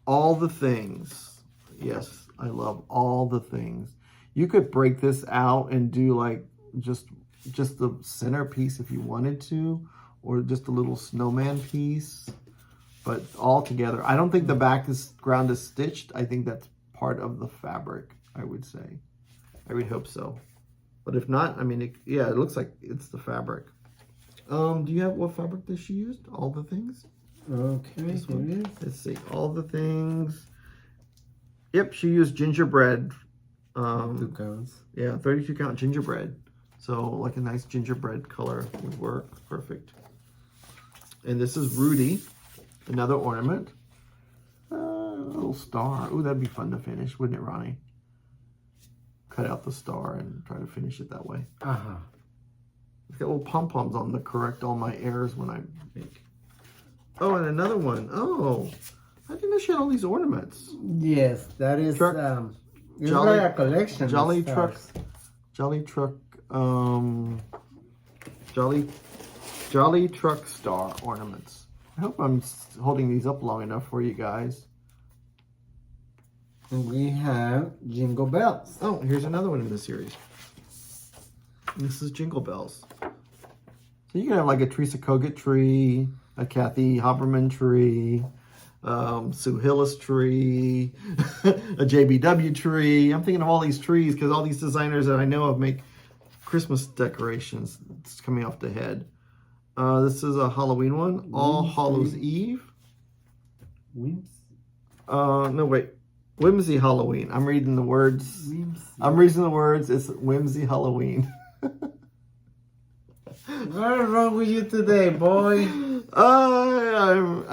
All the Things. Yes, I love All the Things. You could break this out and do like just the center piece if you wanted to, or just a little snowman piece, but all together. I don't think the background is stitched. I think that's part of the fabric, I would say. I would hope so. But if not, I mean, it looks like it's the fabric. Do you have what fabric that she used? All the Things? Okay, let's see. All the Things. Yep, she used gingerbread. 2 counts. Yeah, 32 count gingerbread. So like a nice gingerbread color would work. Perfect. And this is Rudy, another ornament. A little star. Ooh, that'd be fun to finish, wouldn't it, Ronnie? Cut out the star and try to finish it that way. Uh-huh. It's got little pom-poms on to correct all my errors when I make. Oh, and another one. Oh, I didn't know she had all these ornaments. Yes, that is Truck, it's like a collection. Jolly Truck Jolly Truck Star ornaments. I hope I'm holding these up long enough for you guys. And we have Jingle Bells. Oh, here's another one in the series. This is Jingle Bells. So you can have like a Teresa Koget tree, a Kathy Haberman tree, Sue Hillis tree, a JBW tree. I'm thinking of all these trees because all these designers that I know of make Christmas decorations. It's coming off the head. This is a Halloween one. All Hallows Eve. No, wait. Whimsy Halloween. I'm reading the words. Whimsy. I'm reading the words. It's Whimsy Halloween. What's wrong with you today, boy? I'm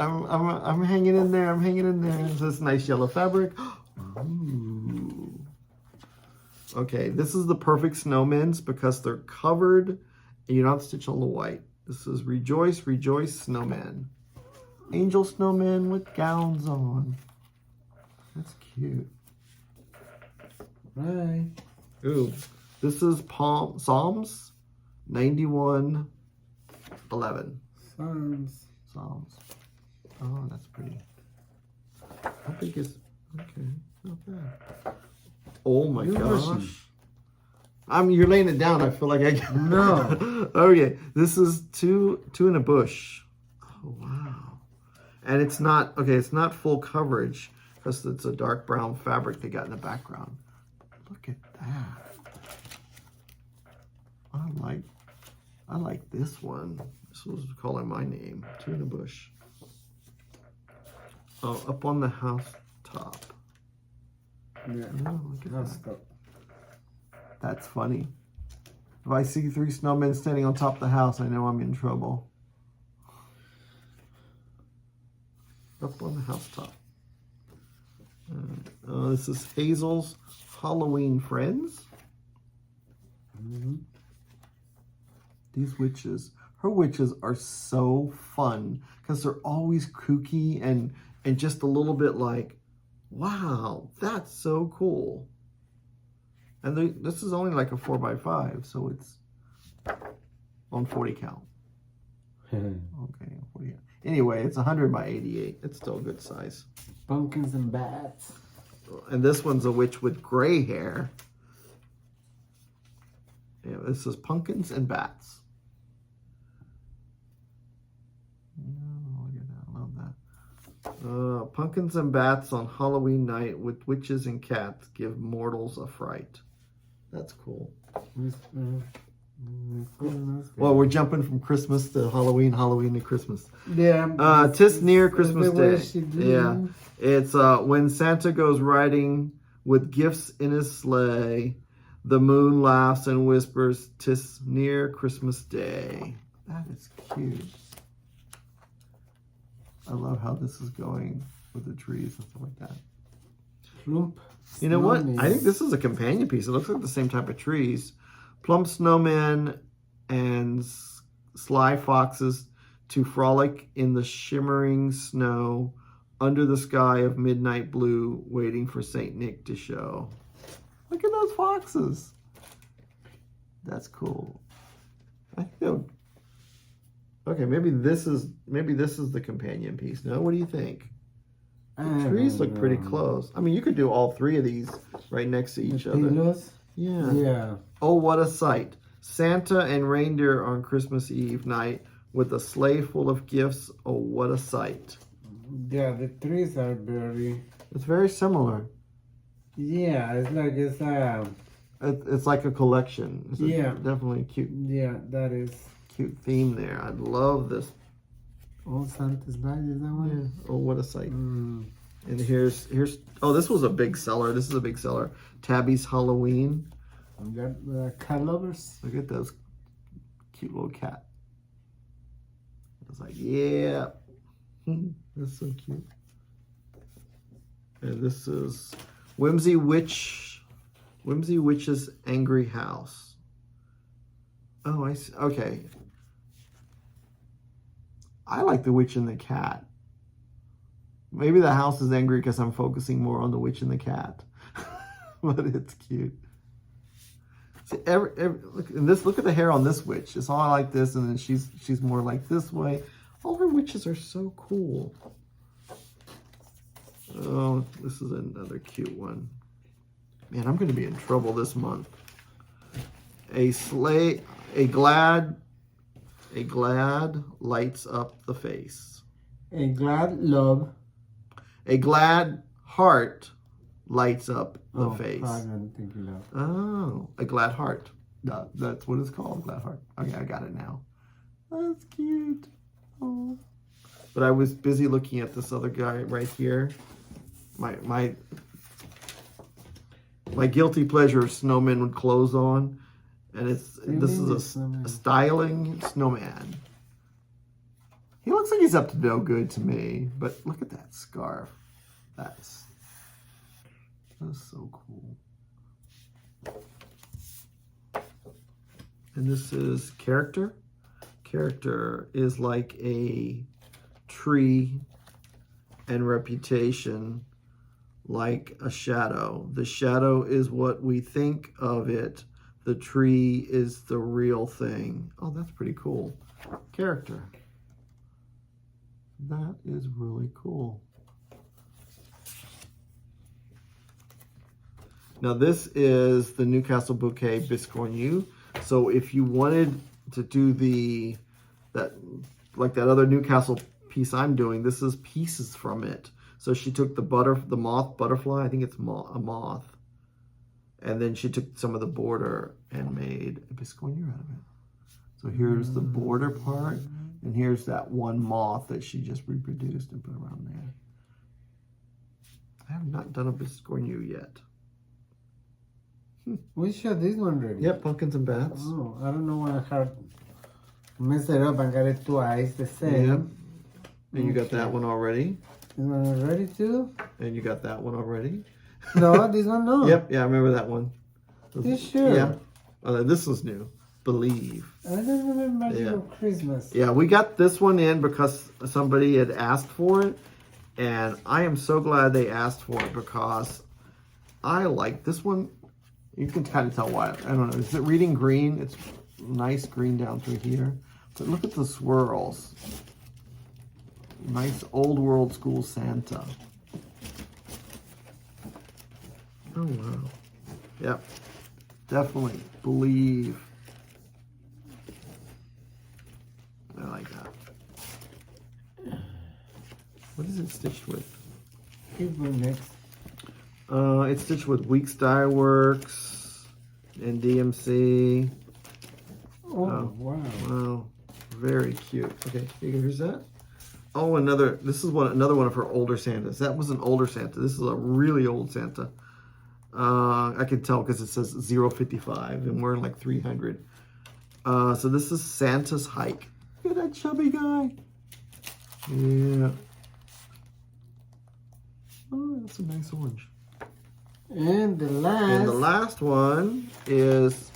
hanging in there. I'm hanging in there. It's this nice yellow fabric. Ooh. Okay, this is the perfect snowmen's because they're covered and you don't have to stitch all the white. This is Rejoice, Rejoice Snowman. Angel snowmen with gowns on. That's cute. Right. Ooh, this is Psalms 91:11. Psalms. Oh, that's pretty. How big is? Okay, not bad. Oh my gosh. You're laying it down. I feel like I can. No. Okay, this is two in a bush. Oh wow. And it's not full coverage because it's a dark brown fabric they got in the background. Look at that. I like this one. This was calling my name. Two in a bush. Oh, up on the house top. Yeah. Oh, look at that. Top. That's funny. If I see 3 snowmen standing on top of the house, I know I'm in trouble. Up on the housetop. This is Hazel's Halloween Friends. Mm-hmm. These witches, her witches are so fun because they're always kooky and just a little bit like, wow, that's so cool. And this is only like a 4x5, so it's on 40 count. Okay, 40. Anyway, it's 100 by 88. It's still a good size. Pumpkins and bats. And this one's a witch with gray hair. Yeah, this is Pumpkins and Bats. Oh, look at that. I love that. Pumpkins and bats on Halloween night with witches and cats give mortals a fright. That's cool. Well, we're jumping from Christmas to Halloween, Halloween to Christmas. Yeah. Tis near Christmas Day. Yeah. It's when Santa goes riding with gifts in his sleigh. The moon laughs and whispers, "'Tis near Christmas Day." That is cute. I love how this is going with the trees and stuff like that. Plump. You know what? I think this is a companion piece. It looks like the same type of trees. Plump snowmen and sly foxes to frolic in the shimmering snow under the sky of midnight blue, waiting for Saint Nick to show. Look at those foxes. That's cool. I think okay, maybe this is the companion piece. No, what do you think? The trees look pretty close. I mean, you could do all 3 of these right next to each other. Pillows? Yeah. Yeah. Oh, what a sight. Santa and reindeer on Christmas Eve night with a sleigh full of gifts. Oh, what a sight. Yeah, the trees are very... It's very similar. Yeah, it's like a collection. It's definitely a cute. Yeah, that is... Cute theme there. I love this. Oh, Santa's bag, is that one? Yeah. Oh, what a sight. And here's oh, this was a big seller. This is a big seller. Tabby's Halloween. We got cat lovers. Look at those cute little cat. It's like, yeah. That's so cute. And this is Whimsy Witch's Angry House. Oh, I see. Okay. I like the witch and the cat. Maybe the house is angry because I'm focusing more on the witch and the cat. But it's cute. See, look, and look at the hair on this witch. It's all like this, and then she's more like this way. All her witches are so cool. Oh, this is another cute one. Man, I'm going to be in trouble this month. A glad lights up the face. A glad love. A glad heart lights up the face. I'm thinking of. Oh, a glad heart. No, that's what it's called, glad heart. Okay, I got it now. That's cute. Oh. But I was busy looking at this other guy right here. My guilty pleasure snowman with clothes on, and this is a styling snowman. He looks like he's up to no good to me, but look at that scarf. That's so cool. And this is character. Character is like a tree, and reputation like a shadow. The shadow is what we think of it. The tree is the real thing. Oh, that's pretty cool. Character. That is really cool. Now this is the Newcastle Bouquet Biscornu. So if you wanted to do that other Newcastle piece I'm doing, this is pieces from it. So she took the moth butterfly, I think it's a moth, and then she took some of the border and made a biscornu out of it. So here's the border part, and here's that one moth that she just reproduced and put around there. I have not done a biscornu yet. We showed this one already. Yep, pumpkins and bats. Oh, I don't know why I messed it up and got it twice the same. Yep. And you got that one already. This one already too? And you got that one already. No, this one no. Yep, yeah, I remember that one. You sure? Yeah. This was new. Believe. I don't remember Magic of Christmas. Yeah, we got this one in because somebody had asked for it. And I am so glad they asked for it because I like this one. You can kind of tell why. I don't know. Is it reading green? It's nice green down through here. But look at the swirls. Nice old world school Santa. Oh, wow. Yep. Definitely believe. I like that. What is it stitched with? Keep going next. It's stitched with Weeks Dye Works and DMC. Oh, wow. Wow. Very cute. Okay, here's that. Oh, another one of her older Santas. That was an older Santa. This is a really old Santa. I can tell because it says 055 and we're in like 300. So this is Santa's Hike. Look at that chubby guy. Yeah. Oh, that's a nice orange. And the last one is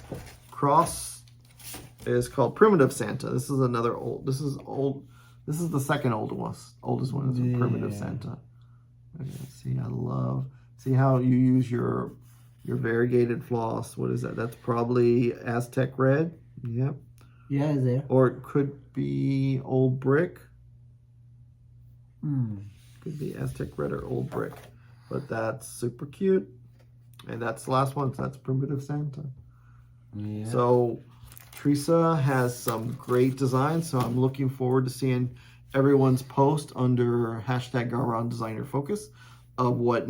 called Primitive Santa. This is another old. This is old. This is the second oldest one. Is Primitive Santa. Okay, see how you use your variegated floss. What is that? That's probably Aztec Red. Yep. Yeah, is there? Or it could be Old Brick. Could be Aztec Red or Old Brick. But that's super cute. And that's the last one. So that's Primitive Santa. Yeah. So Teresa has some great designs. So I'm looking forward to seeing everyone's post under hashtag GaRon Designer Focus of what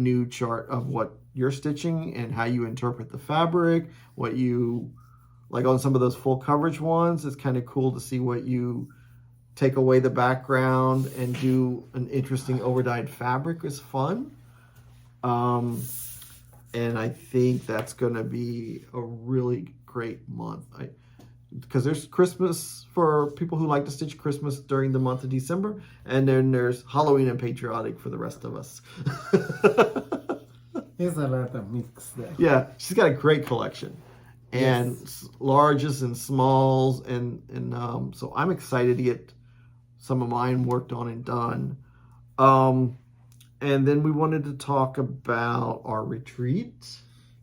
you're stitching and how you interpret the fabric, what you like on some of those full coverage ones. It's kind of cool to see what you take away the background and do an interesting overdyed fabric is fun. And I think that's going to be a really great month. Because there's Christmas for people who like to stitch Christmas during the month of December, and then there's Halloween and patriotic for the rest of us. There's a lot of mix there. Yeah, she's got a great collection, and larges and smalls, and so I'm excited to get some of mine worked on and done. And then we wanted to talk about our retreat.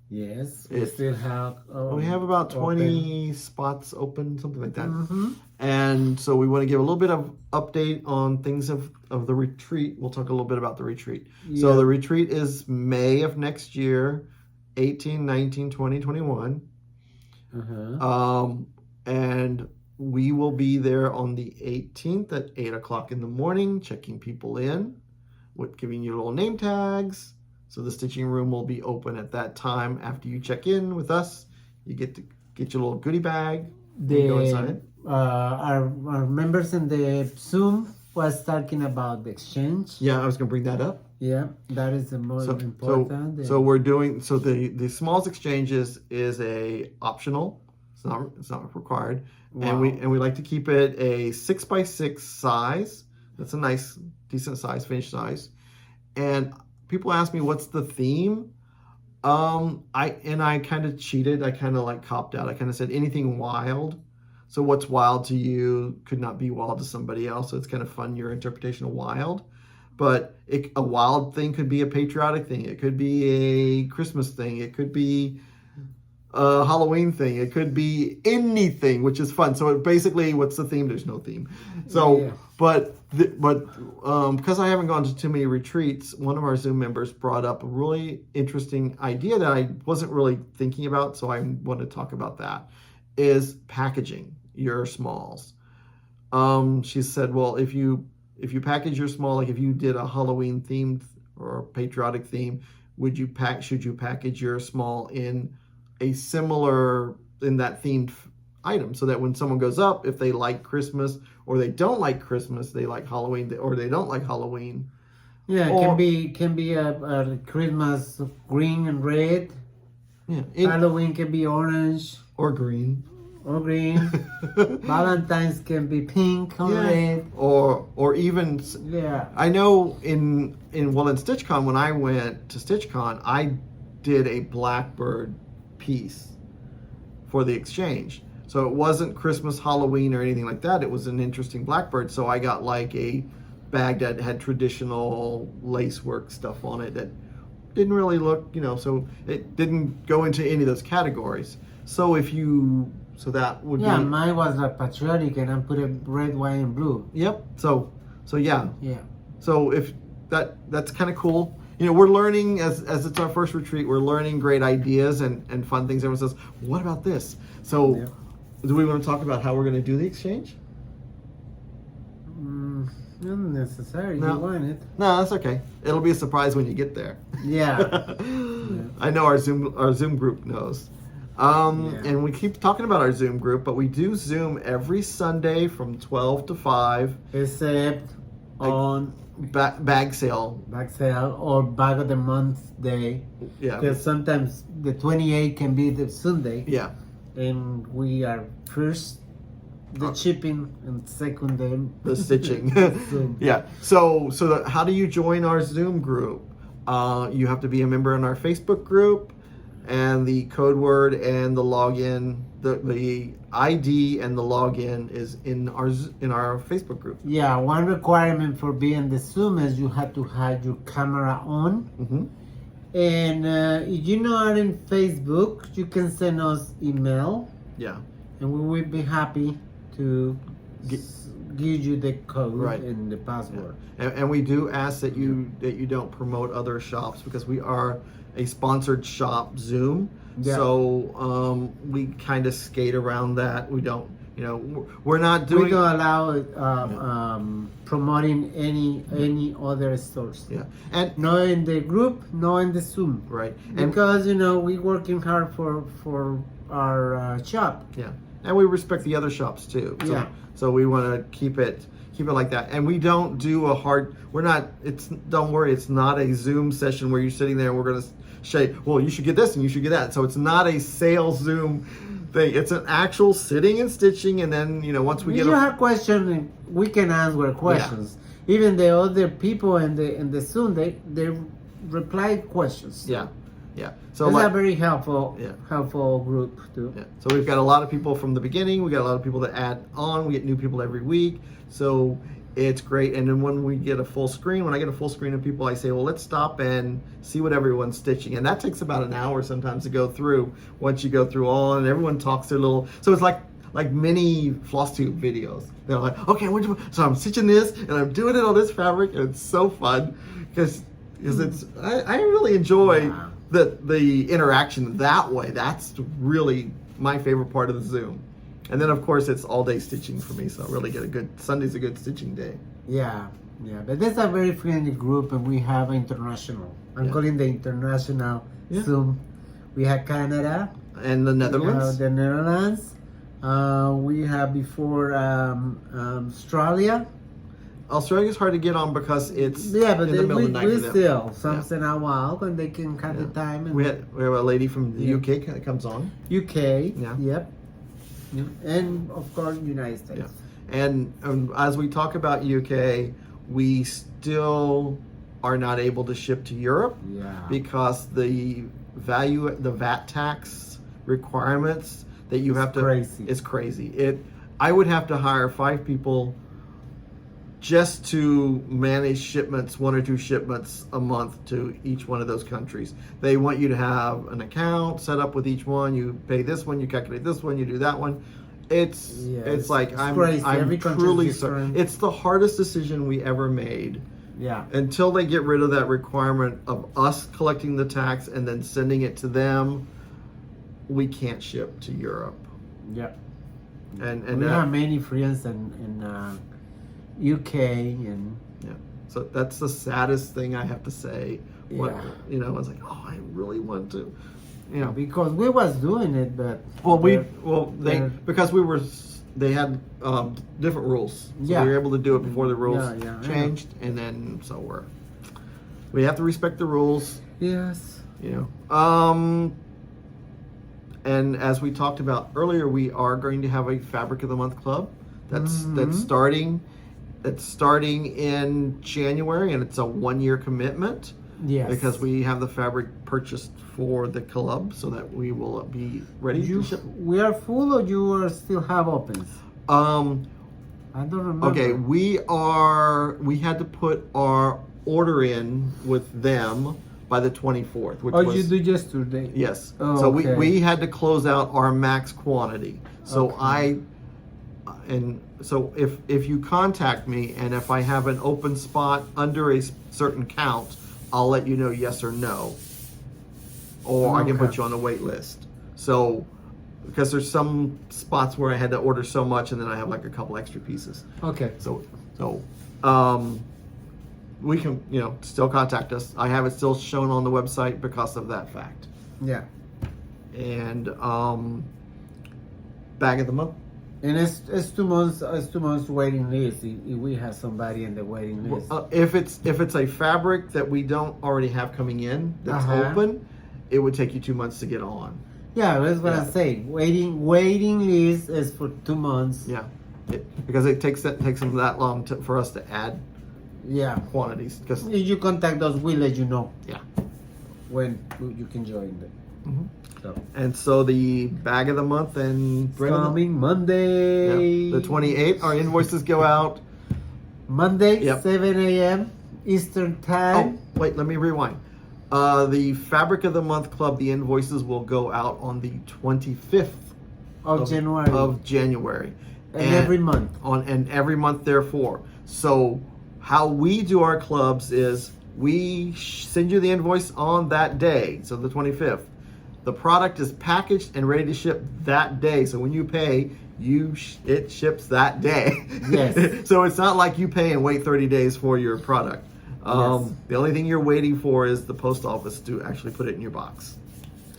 Yes, we It's- still have. We have about 20 spots open, something like that. And so we want to give a little bit of update on things of the retreat. We'll talk a little bit about the retreat. So the retreat is May of next year, 18, 19, 20, 21. And we will be there on the 18th at 8 o'clock in the morning, checking people in, with giving you little name tags. So the stitching room will be open at that time. After you check in with us, you get your little goodie bag. Go inside. Our members in the Zoom was talking about the exchange. Yeah, I was going to bring that up. Yeah, that is the most important. So we're doing, so the smallest exchanges is a optional. It's not required. Wow. And we like to keep it a 6x6 size. That's a nice, decent size, finished size. And people ask me, what's the theme? I kind of cheated. I kind of like copped out. I kind of said anything wild. So what's wild to you could not be wild to somebody else. So it's kind of fun, your interpretation of wild. But a wild thing could be a patriotic thing. It could be a Christmas thing. It could be a Halloween thing. It could be anything, which is fun. So basically, what's the theme? There's no theme. So, but because I haven't gone to too many retreats, one of our Zoom members brought up a really interesting idea that I wasn't really thinking about. So I want to talk about that. Is packaging your smalls. She said, well, if you package your small, like if you did a Halloween themed or a patriotic theme, should you package your small in a similar, in that themed item, so that when someone goes up, if they like Christmas or they don't like Christmas, they like Halloween or they don't like Halloween. Yeah, it can be a Christmas green and red. Yeah, Halloween can be orange or green. Valentine's can be pink or red. Or even I know in StitchCon, when I went to StitchCon, I did a blackbird piece for the exchange. So it wasn't Christmas, Halloween, or anything like that. It was an interesting blackbird. So I got like a bag that had traditional lacework stuff on it that didn't really look, so it didn't go into any of those categories. So that would be... mine was like patriotic and I put a red, white, and blue. Yep. So yeah. Yeah. So if that's kind of cool. We're learning as it's our first retreat, we're learning great ideas and fun things. Everyone says, what about this? So do we want to talk about how we're going to do the exchange? Not necessary. No. You want it. No, that's okay. It'll be a surprise when you get there. Yeah. I know our Zoom group knows. And we keep talking about our Zoom group, but we do Zoom every Sunday from 12 to 5. Except on bag sale or bag of the month day. Yeah. Because sometimes the 28th can be the Sunday. Yeah. And we are first the shipping and second the stitching. Yeah. So how do you join our Zoom group? You have to be a member in our Facebook group, and the code word and the login, the ID and the login is in our Facebook group. Yeah, one requirement for being the Zoom is you have to have your camera on. Mm-hmm. And if you're not in Facebook, you can send us email. Yeah. And we will be happy to give you the code and the password. Yeah. And we do ask that you don't promote other shops, because we are a sponsored shop Zoom. Yeah. So we kind of skate around that. We don't, we're not doing. We don't allow promoting any other stores. Yeah, and no in the group, no in the Zoom. Right. Because we're working hard for our shop. Yeah, and we respect the other shops too. So, yeah. So we want to keep it like that. And we don't do don't worry, it's not a Zoom session where you're sitting there and we're going to say, well, you should get this and you should get that. So it's not a sales Zoom thing. It's an actual sitting and stitching, and then once we get. If you have questions, we can answer questions. Yeah. Even the other people in the Zoom, they reply questions. Yeah, yeah. So it's a very helpful group too. Yeah. So we've got a lot of people from the beginning. We got a lot of people that add on. We get new people every week. So It's great. And then when we get a full screen, when I get a full screen of people, I say, well, let's stop and see what everyone's stitching. And that takes about an hour sometimes to go through. Once you go through all, and everyone talks their little, so it's like mini Flosstube videos. They're like, okay, so I'm stitching this and I'm doing it on this fabric, and it's so fun because it's, I really enjoy the interaction that way. That's really my favorite part of the Zoom. And then, of course, it's all day stitching for me, so I really get Sunday's a good stitching day. Yeah, but there's a very friendly group, and we have international. I'm calling the international Zoom. We have Canada. And the Netherlands. The Netherlands. We have before Australia. Australia's hard to get on because it's but in the middle of the night for them. Still something a while, and they can cut the time. And we have a lady from the UK that comes on. UK. Yeah. Yep. And of course, United States. Yeah. And as we talk about UK, we still are not able to ship to Europe because the VAT tax requirements that you have to crazy. It's crazy. I would have to hire 5 people just to manage shipments, 1 or 2 shipments a month to each one of those countries. They want you to have an account set up with each one. You pay this one, you calculate this one, you do that one. It's crazy. I'm truly sorry. It's the hardest decision we ever made. Yeah. Until they get rid of that requirement of us collecting the tax and then sending it to them, we can't ship to Europe. Yeah. And we have many friends in UK and so that's the saddest thing I have to say. I was like, oh, I really want to, because we was doing it, but they had different rules. So we were able to do it before the rules changed, and then so we have to respect the rules. Yes. And as we talked about earlier, we are going to have a Fabric of the Month club. That's starting. It's starting in January, and it's a 1-year commitment. Yes. Because we have the fabric purchased for the club, so that we will be ready to ship. We are full, or you are still have opens? I don't remember. Okay, we had to put our order in with them by the 24th. Which was, you do yesterday? Yes. Oh, so okay. we had to close out our max quantity. So So if you contact me, and if I have an open spot under a certain count, I'll let you know yes or no. Or I can put you on the wait list. So, because there's some spots where I had to order so much, and then I have like a couple extra pieces. Okay. So we can, still contact us. I have it still shown on the website because of that fact. Yeah. And bag of the month. And it's 2 months. It's 2 months waiting list. If we have somebody in the waiting list. If it's a fabric that we don't already have coming in that's open, it would take you 2 months to get on. Yeah, that's what I'm saying. Waiting list is for 2 months. Yeah, because it takes them that long for us to add. Quantities. Because if you contact us, we'll let you know. Yeah. When you can join them. And so the bag of the month and coming Monday, the 28th. Our invoices go out Monday, 7 a.m. Eastern time. Oh, wait, let me rewind. The Fabric of the Month Club, the invoices will go out on the 25th of January. And every month. And every month, therefore. So how we do our clubs is we send you the invoice on that day, so the 25th. The product is packaged and ready to ship that day. So when you pay, it ships that day. Yes. So it's not like you pay and wait 30 days for your product. The only thing you're waiting for is the post office to actually put it in your box.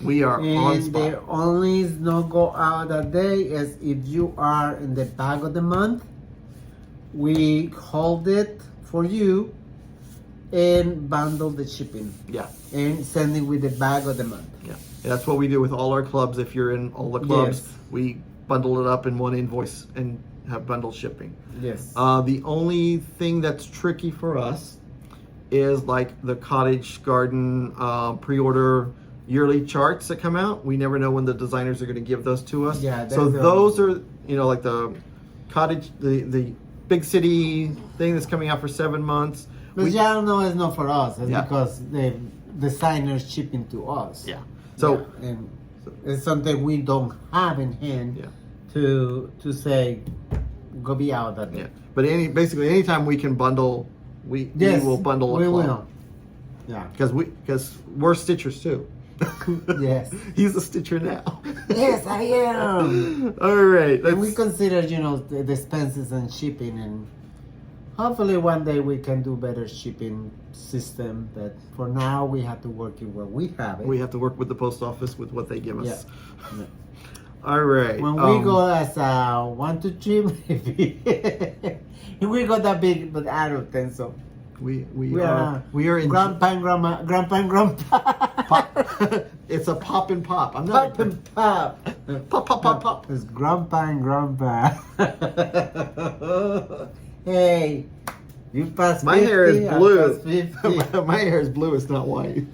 We are on spot. And the only no go out that day is if you are in the bag of the month. We hold it for you and bundle the shipping. Yeah. And send it with the bag of the month. Yeah. That's what we do with all our clubs. If you're in all the clubs, we bundle it up in one invoice and have bundled shipping. Yes. The only thing that's tricky for us is like the Cottage Garden pre-order yearly charts that come out. We never know when the designers are going to give those to us. Yeah. So those are, like the Cottage, the big city thing that's coming out for 7 months. But y'all know it's not for us. It's Yeah. because the designers shipping to us. Yeah. So Yeah, and it's something we don't have in hand Yeah. to say, go be out that day. yeah, but basically anytime we can bundle, we will bundle a we club. will. Yeah. Because we're stitchers too. Yes. He's a stitcher now. Yes, I am. All right. And we consider, the expenses and shipping, and hopefully one day we can do better shipping system. But for now, we have to work in what we have. We have to work with the post office with what they give us. Yeah. All right. When we go as 1, 2, 3, maybe. And we got that big, but I don't think so. We are in grandpa and grandpa. pop. It's a pop and pop. I'm not Pop and pop. pop. It's grandpa and grandpa. Hey, you passed 50. My hair is I blue. passed 50. My hair is blue. It's not white.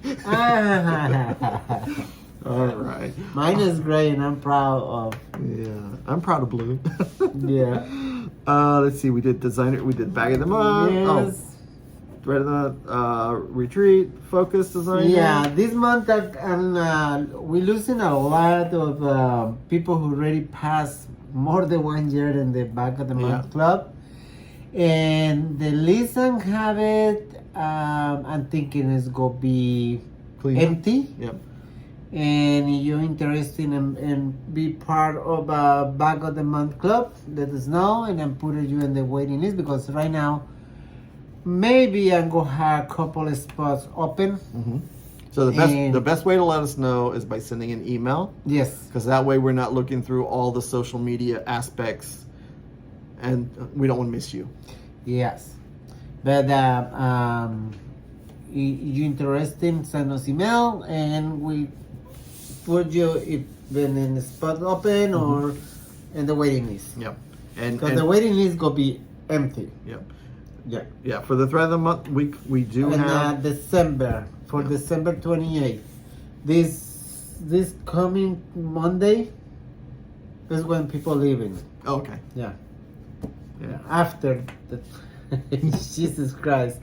All right. Mine is gray, and I'm proud of. Yeah, I'm proud of blue. Yeah. Let's see. We did designer. We did bag of the month. Yes. Right of the retreat focus designer. Yeah, this month we're losing a lot of people who already passed more than 1 year in the Back of the Month Club. And the list and habit, I'm thinking is going to be Clean. empty. Yep. And you're interested in be part of Back of the Month Club, let us know, and then put you in the waiting list, because right now, maybe I'm gonna have a couple of spots open. Mm-hmm. So the best way to let us know is by sending an email, Yes. because that way we're not looking through all the social media aspects, and we don't want to miss you. Yes. But you interested, send us email, and we put you even in the spot open or in the waiting list. Yep. And Because the waiting list gonna be empty. Yep. Yeah. Yeah. For the thread of the month, we do And have December, for December 28th, this coming Monday is when people leaving. Oh, okay. Yeah. Yeah. After the Jesus Christ.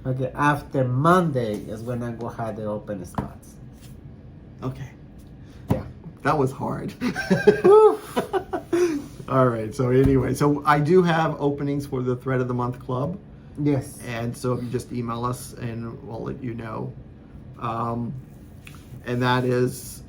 Okay, after Monday is when I go have the open spots. Okay. Yeah. That was hard. All right. So anyway, so I do have openings for the Thread of the Month Club. Yes. And so if you just email us and we'll let you know. And that is,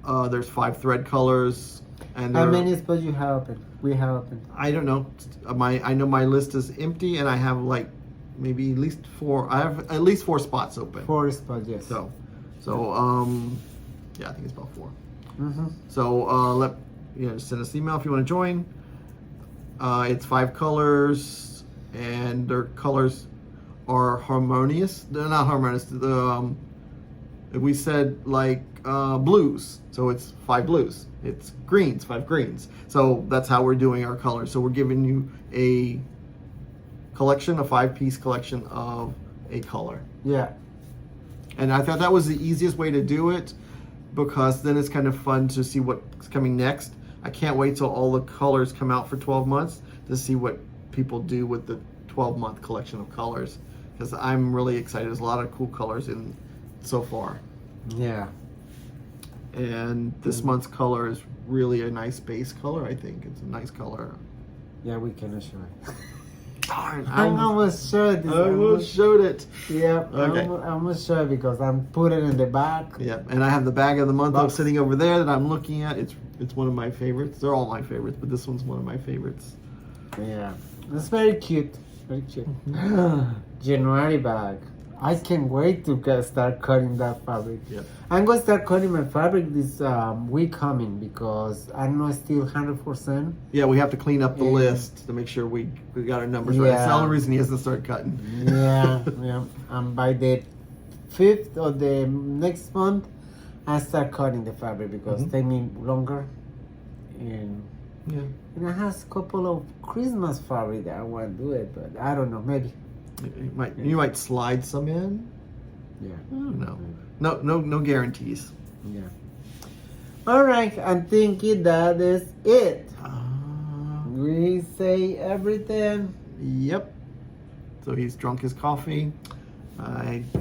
there's 5 thread colors. And How many spots you have open? We have open. I don't know. I know my list is empty and I have like maybe at least 4. I have at least 4 spots open. 4 spots, yes. So yeah, I think it's about 4. Mm-hmm. So send us an email if you want to join. It's 5 colors, and their colors are harmonious. They're not harmonious. We said like blues, so it's 5 blues. It's greens, 5 greens. So that's how we're doing our colors. So we're giving you a collection, a 5-piece collection of a color. Yeah. And I thought that was the easiest way to do it, because then it's kind of fun to see what's coming next. I can't wait till all the colors come out for 12 months to see what people do with the 12-month collection of colors, because I'm really excited. There's a lot of cool colors in so far. Yeah. And this month's color is really a nice base color, I think. It's a nice color. Yeah, we cannot show it. Darn, I almost showed this. I almost showed it. Yeah, Okay. I almost showed it because I'm putting it in the back. Yep, and I have the bag of the month Box. sitting over there that I'm looking at. It's one of my favorites. They're all my favorites, but this one's one of my favorites. Yeah, it's very cute. Very cute. January bag. I can't wait to start cutting that fabric. Yep. I'm going to start cutting my fabric this week coming, because I'm not still 100%. Yeah, we have to clean up the Yeah. list to make sure we got our numbers right. That's the Yeah. only reason he hasn't started cutting. Yeah, yeah. And by the 5th of the next month, I start cutting the fabric, because it take me longer. And I have a couple of Christmas fabric that I want to do it, but I don't know, maybe. You might slide some in. Yeah. I don't know. No guarantees. Yeah. All right, I'm thinking that is it. we say everything? Yep. So he's drunk his coffee. Plants.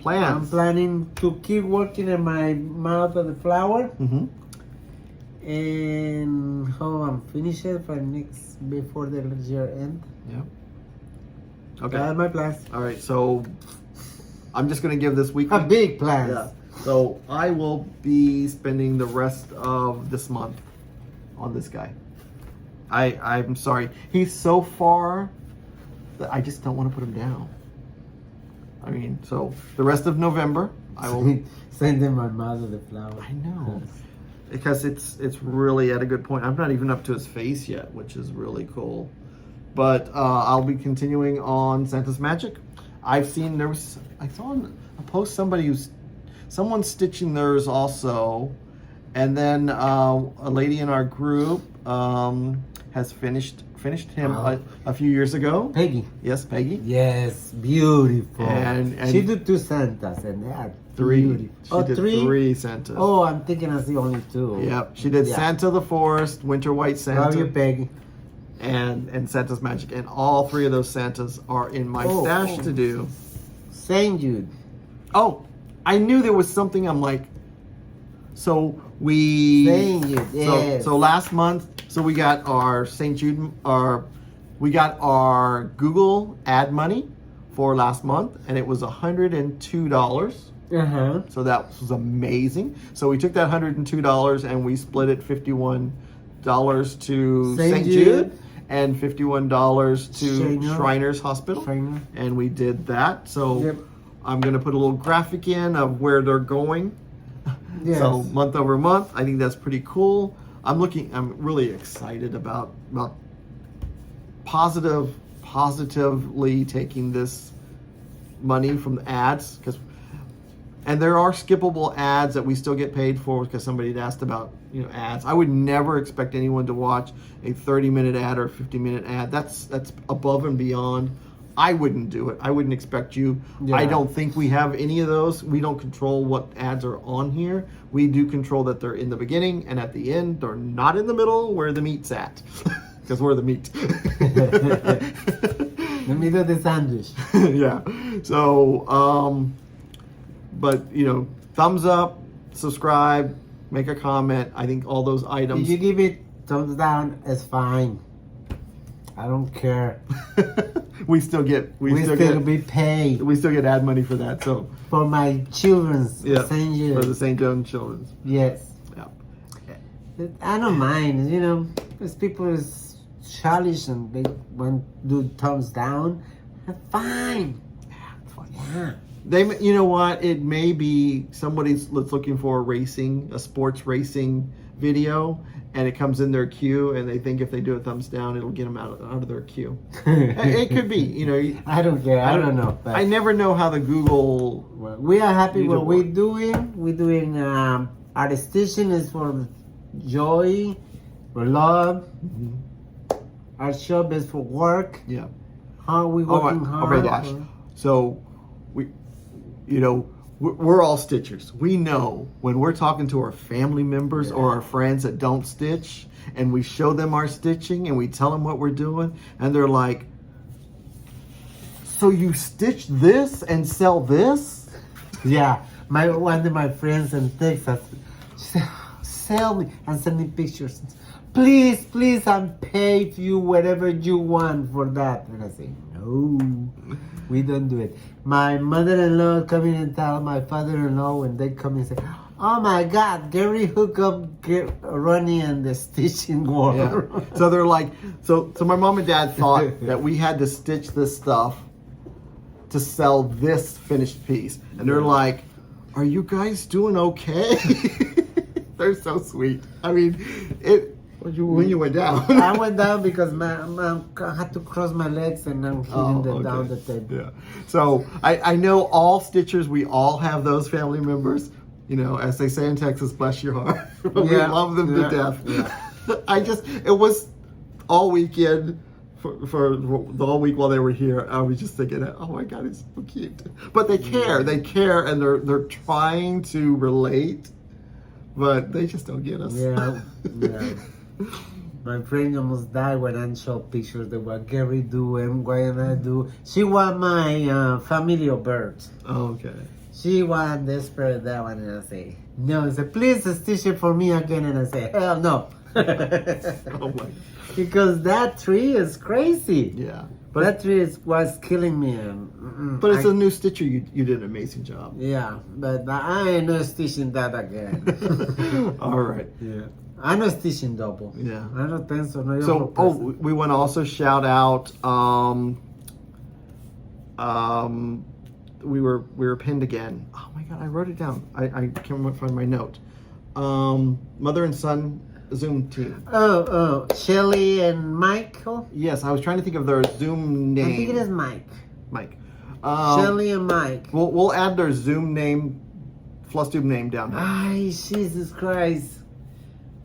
I'm planning to keep working in my mouth of the flower. Mm-hmm. And I'm finish it before the year end. Yep. Okay. That's my plans. All right. So I'm just gonna give this week. A big plan. Yeah. So I will be spending the rest of this month on this guy. I'm sorry. He's so far that I just don't want to put him down. I mean, so the rest of November, I will send him my mouth of the flower. I know, because it's really at a good point. I'm not even up to his face yet, which is really cool. But I'll be continuing on Santa's Magic. I saw a post someone's stitching theirs also, and then a lady in our group has finished him a few years ago. Peggy. Yes, Peggy. Yes, beautiful. And she did 2 Santas, and they are three. beautiful. She did 3 Santas. Oh, I'm thinking I see only 2. Yep, she did Santa the Forest, Winter White Santa. Love you, Peggy. And Santa's Magic, and all 3 of those Santas are in my stash to do. St. Jude. Oh, I knew there was something. I'm like, so we. St. Jude. Yes. So last month, so we got our St. Jude, we got our Google ad money for last month, and it was $102. So that was amazing. So we took that $102 and we split it $51 to St. Jude and $51 to Shriners Hospital. And we did that. So I'm going to put a little graphic in of where they're going. Yes. So month over month, I think that's pretty cool. I'm really excited about positively taking this money from the ads, and there are skippable ads that we still get paid for because somebody had asked about ads. I would never expect anyone to watch a 30-minute ad or a 50-minute ad. That's above and beyond. I wouldn't do it. I wouldn't expect you. Yeah. I don't think we have any of those. We don't control what ads are on here. We do control that they're in the beginning and at the end. They're not in the middle where the meat's at, because we're the meat. The middle of the sandwich. Yeah. So, but thumbs up, subscribe, make a comment. I think all those items. If you give it thumbs down, it's fine. I don't care. we still be paid. We still get ad money for that. So for my children's St. Jude. For the St. John children's. Yes. Yeah. I don't mind. Because people is childish and they want to do thumbs down. Fine. Yeah, fine. Yeah. You know what? It may be somebody's looking for a sports racing video, and it comes in their queue, and they think if they do a thumbs down, it'll get them out of their queue. It could be, I don't care. I don't know. I never know how the Google. Well, we are happy what we're doing. We're doing our station is for joy, for love. Mm-hmm. Our shop is for work. Yeah. How we working hard. Oh my gosh. So we're all stitchers. We know when we're talking to our family members or our friends that don't stitch, and we show them our stitching and we tell them what we're doing, and they're like, so you stitch this and sell this? Yeah. One of my friends in Texas, she said, sell me, and send me pictures. Please, I'm paid you whatever you want for that. And I say, no, we don't do it. My mother-in-law come in and tell my father-in-law when they come and say, oh my God, Gary hook up Ronnie and the stitching world. Yeah. So they're like, so my mom and dad thought that we had to stitch this stuff to sell this finished piece. And they're like, are you guys doing okay? They're so sweet. I mean, when you went down. I went down because I had to cross my legs and I'm hitting down the table. Yeah. So I know all stitchers, we all have those family members. As they say in Texas, bless your heart. We love them to death. Yeah. It was all weekend for the whole week while they were here. I was just thinking, oh my God, it's so cute. But they care. They care, and they're trying to relate. but they just don't get us. Yeah, yeah. My friend almost died when I showed pictures of what Gary do and what I do. She want my family of birds. Okay. She want desperate that one, and I say no. I say please stitch it for me again, and I say hell no. Oh my. Because that tree is crazy. Yeah. But that tree was killing me. But it's a new stitcher. You did an amazing job. Yeah, but I ain't no stitching that again. All right. Yeah. I'm not stitching double. Yeah. I don't think so. No, So, we want to also shout out. We were pinned again. Oh my God, I wrote it down. I can't find my note. Mother and son Zoom team. Oh, Shelly and Michael. Yes, I was trying to think of their Zoom name. I think it is Mike. Mike. Shelly and Mike. We'll add their Zoom name, Flosstube name down there. Ay, Jesus Christ.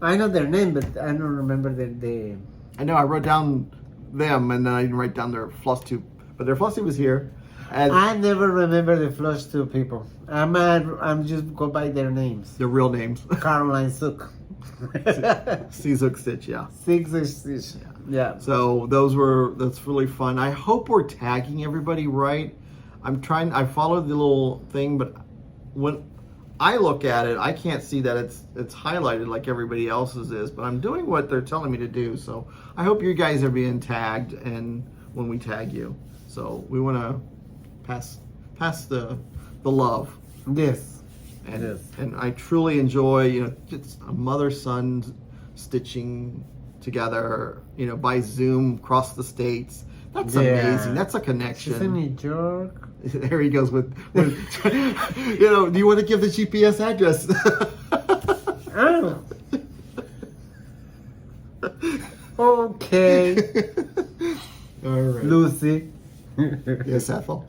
I know their name, but I don't remember the... I know, I wrote down them, and then I didn't write down their Flosstube. But their Flosstube was here. And I never remember the Flosstube people. I'm just go by their names. their real names. Caroline Sook. Czook Stitch, yeah. Stitch. Yeah. So that's really fun. I hope we're tagging everybody right. I followed the little thing, but when I look at it, I can't see that it's highlighted like everybody else's is, but I'm doing what they're telling me to do. So I hope you guys are being tagged and when we tag you. So we want to pass the love. Yes. And I truly enjoy, it's a mother-son stitching together, by Zoom across the states. That's amazing. That's a connection. She's in New York. There he goes with do you want to give the GPS address? Oh. Okay. All right. Lucy. Yes, Ethel.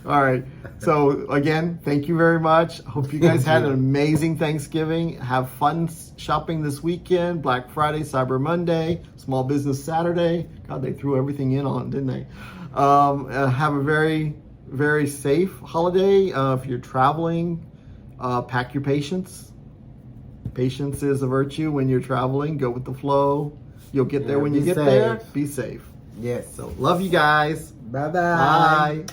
All right. So again, thank you very much. Hope you guys had an amazing Thanksgiving. Have fun shopping this weekend. Black Friday, Cyber Monday, Small Business Saturday. God, they threw everything in on, didn't they? Have a very, very safe holiday. If you're traveling, pack your patience. Patience is a virtue when you're traveling. Go with the flow. You'll get there when you get there. Be safe. Yes. So love you guys. Bye-bye. Bye.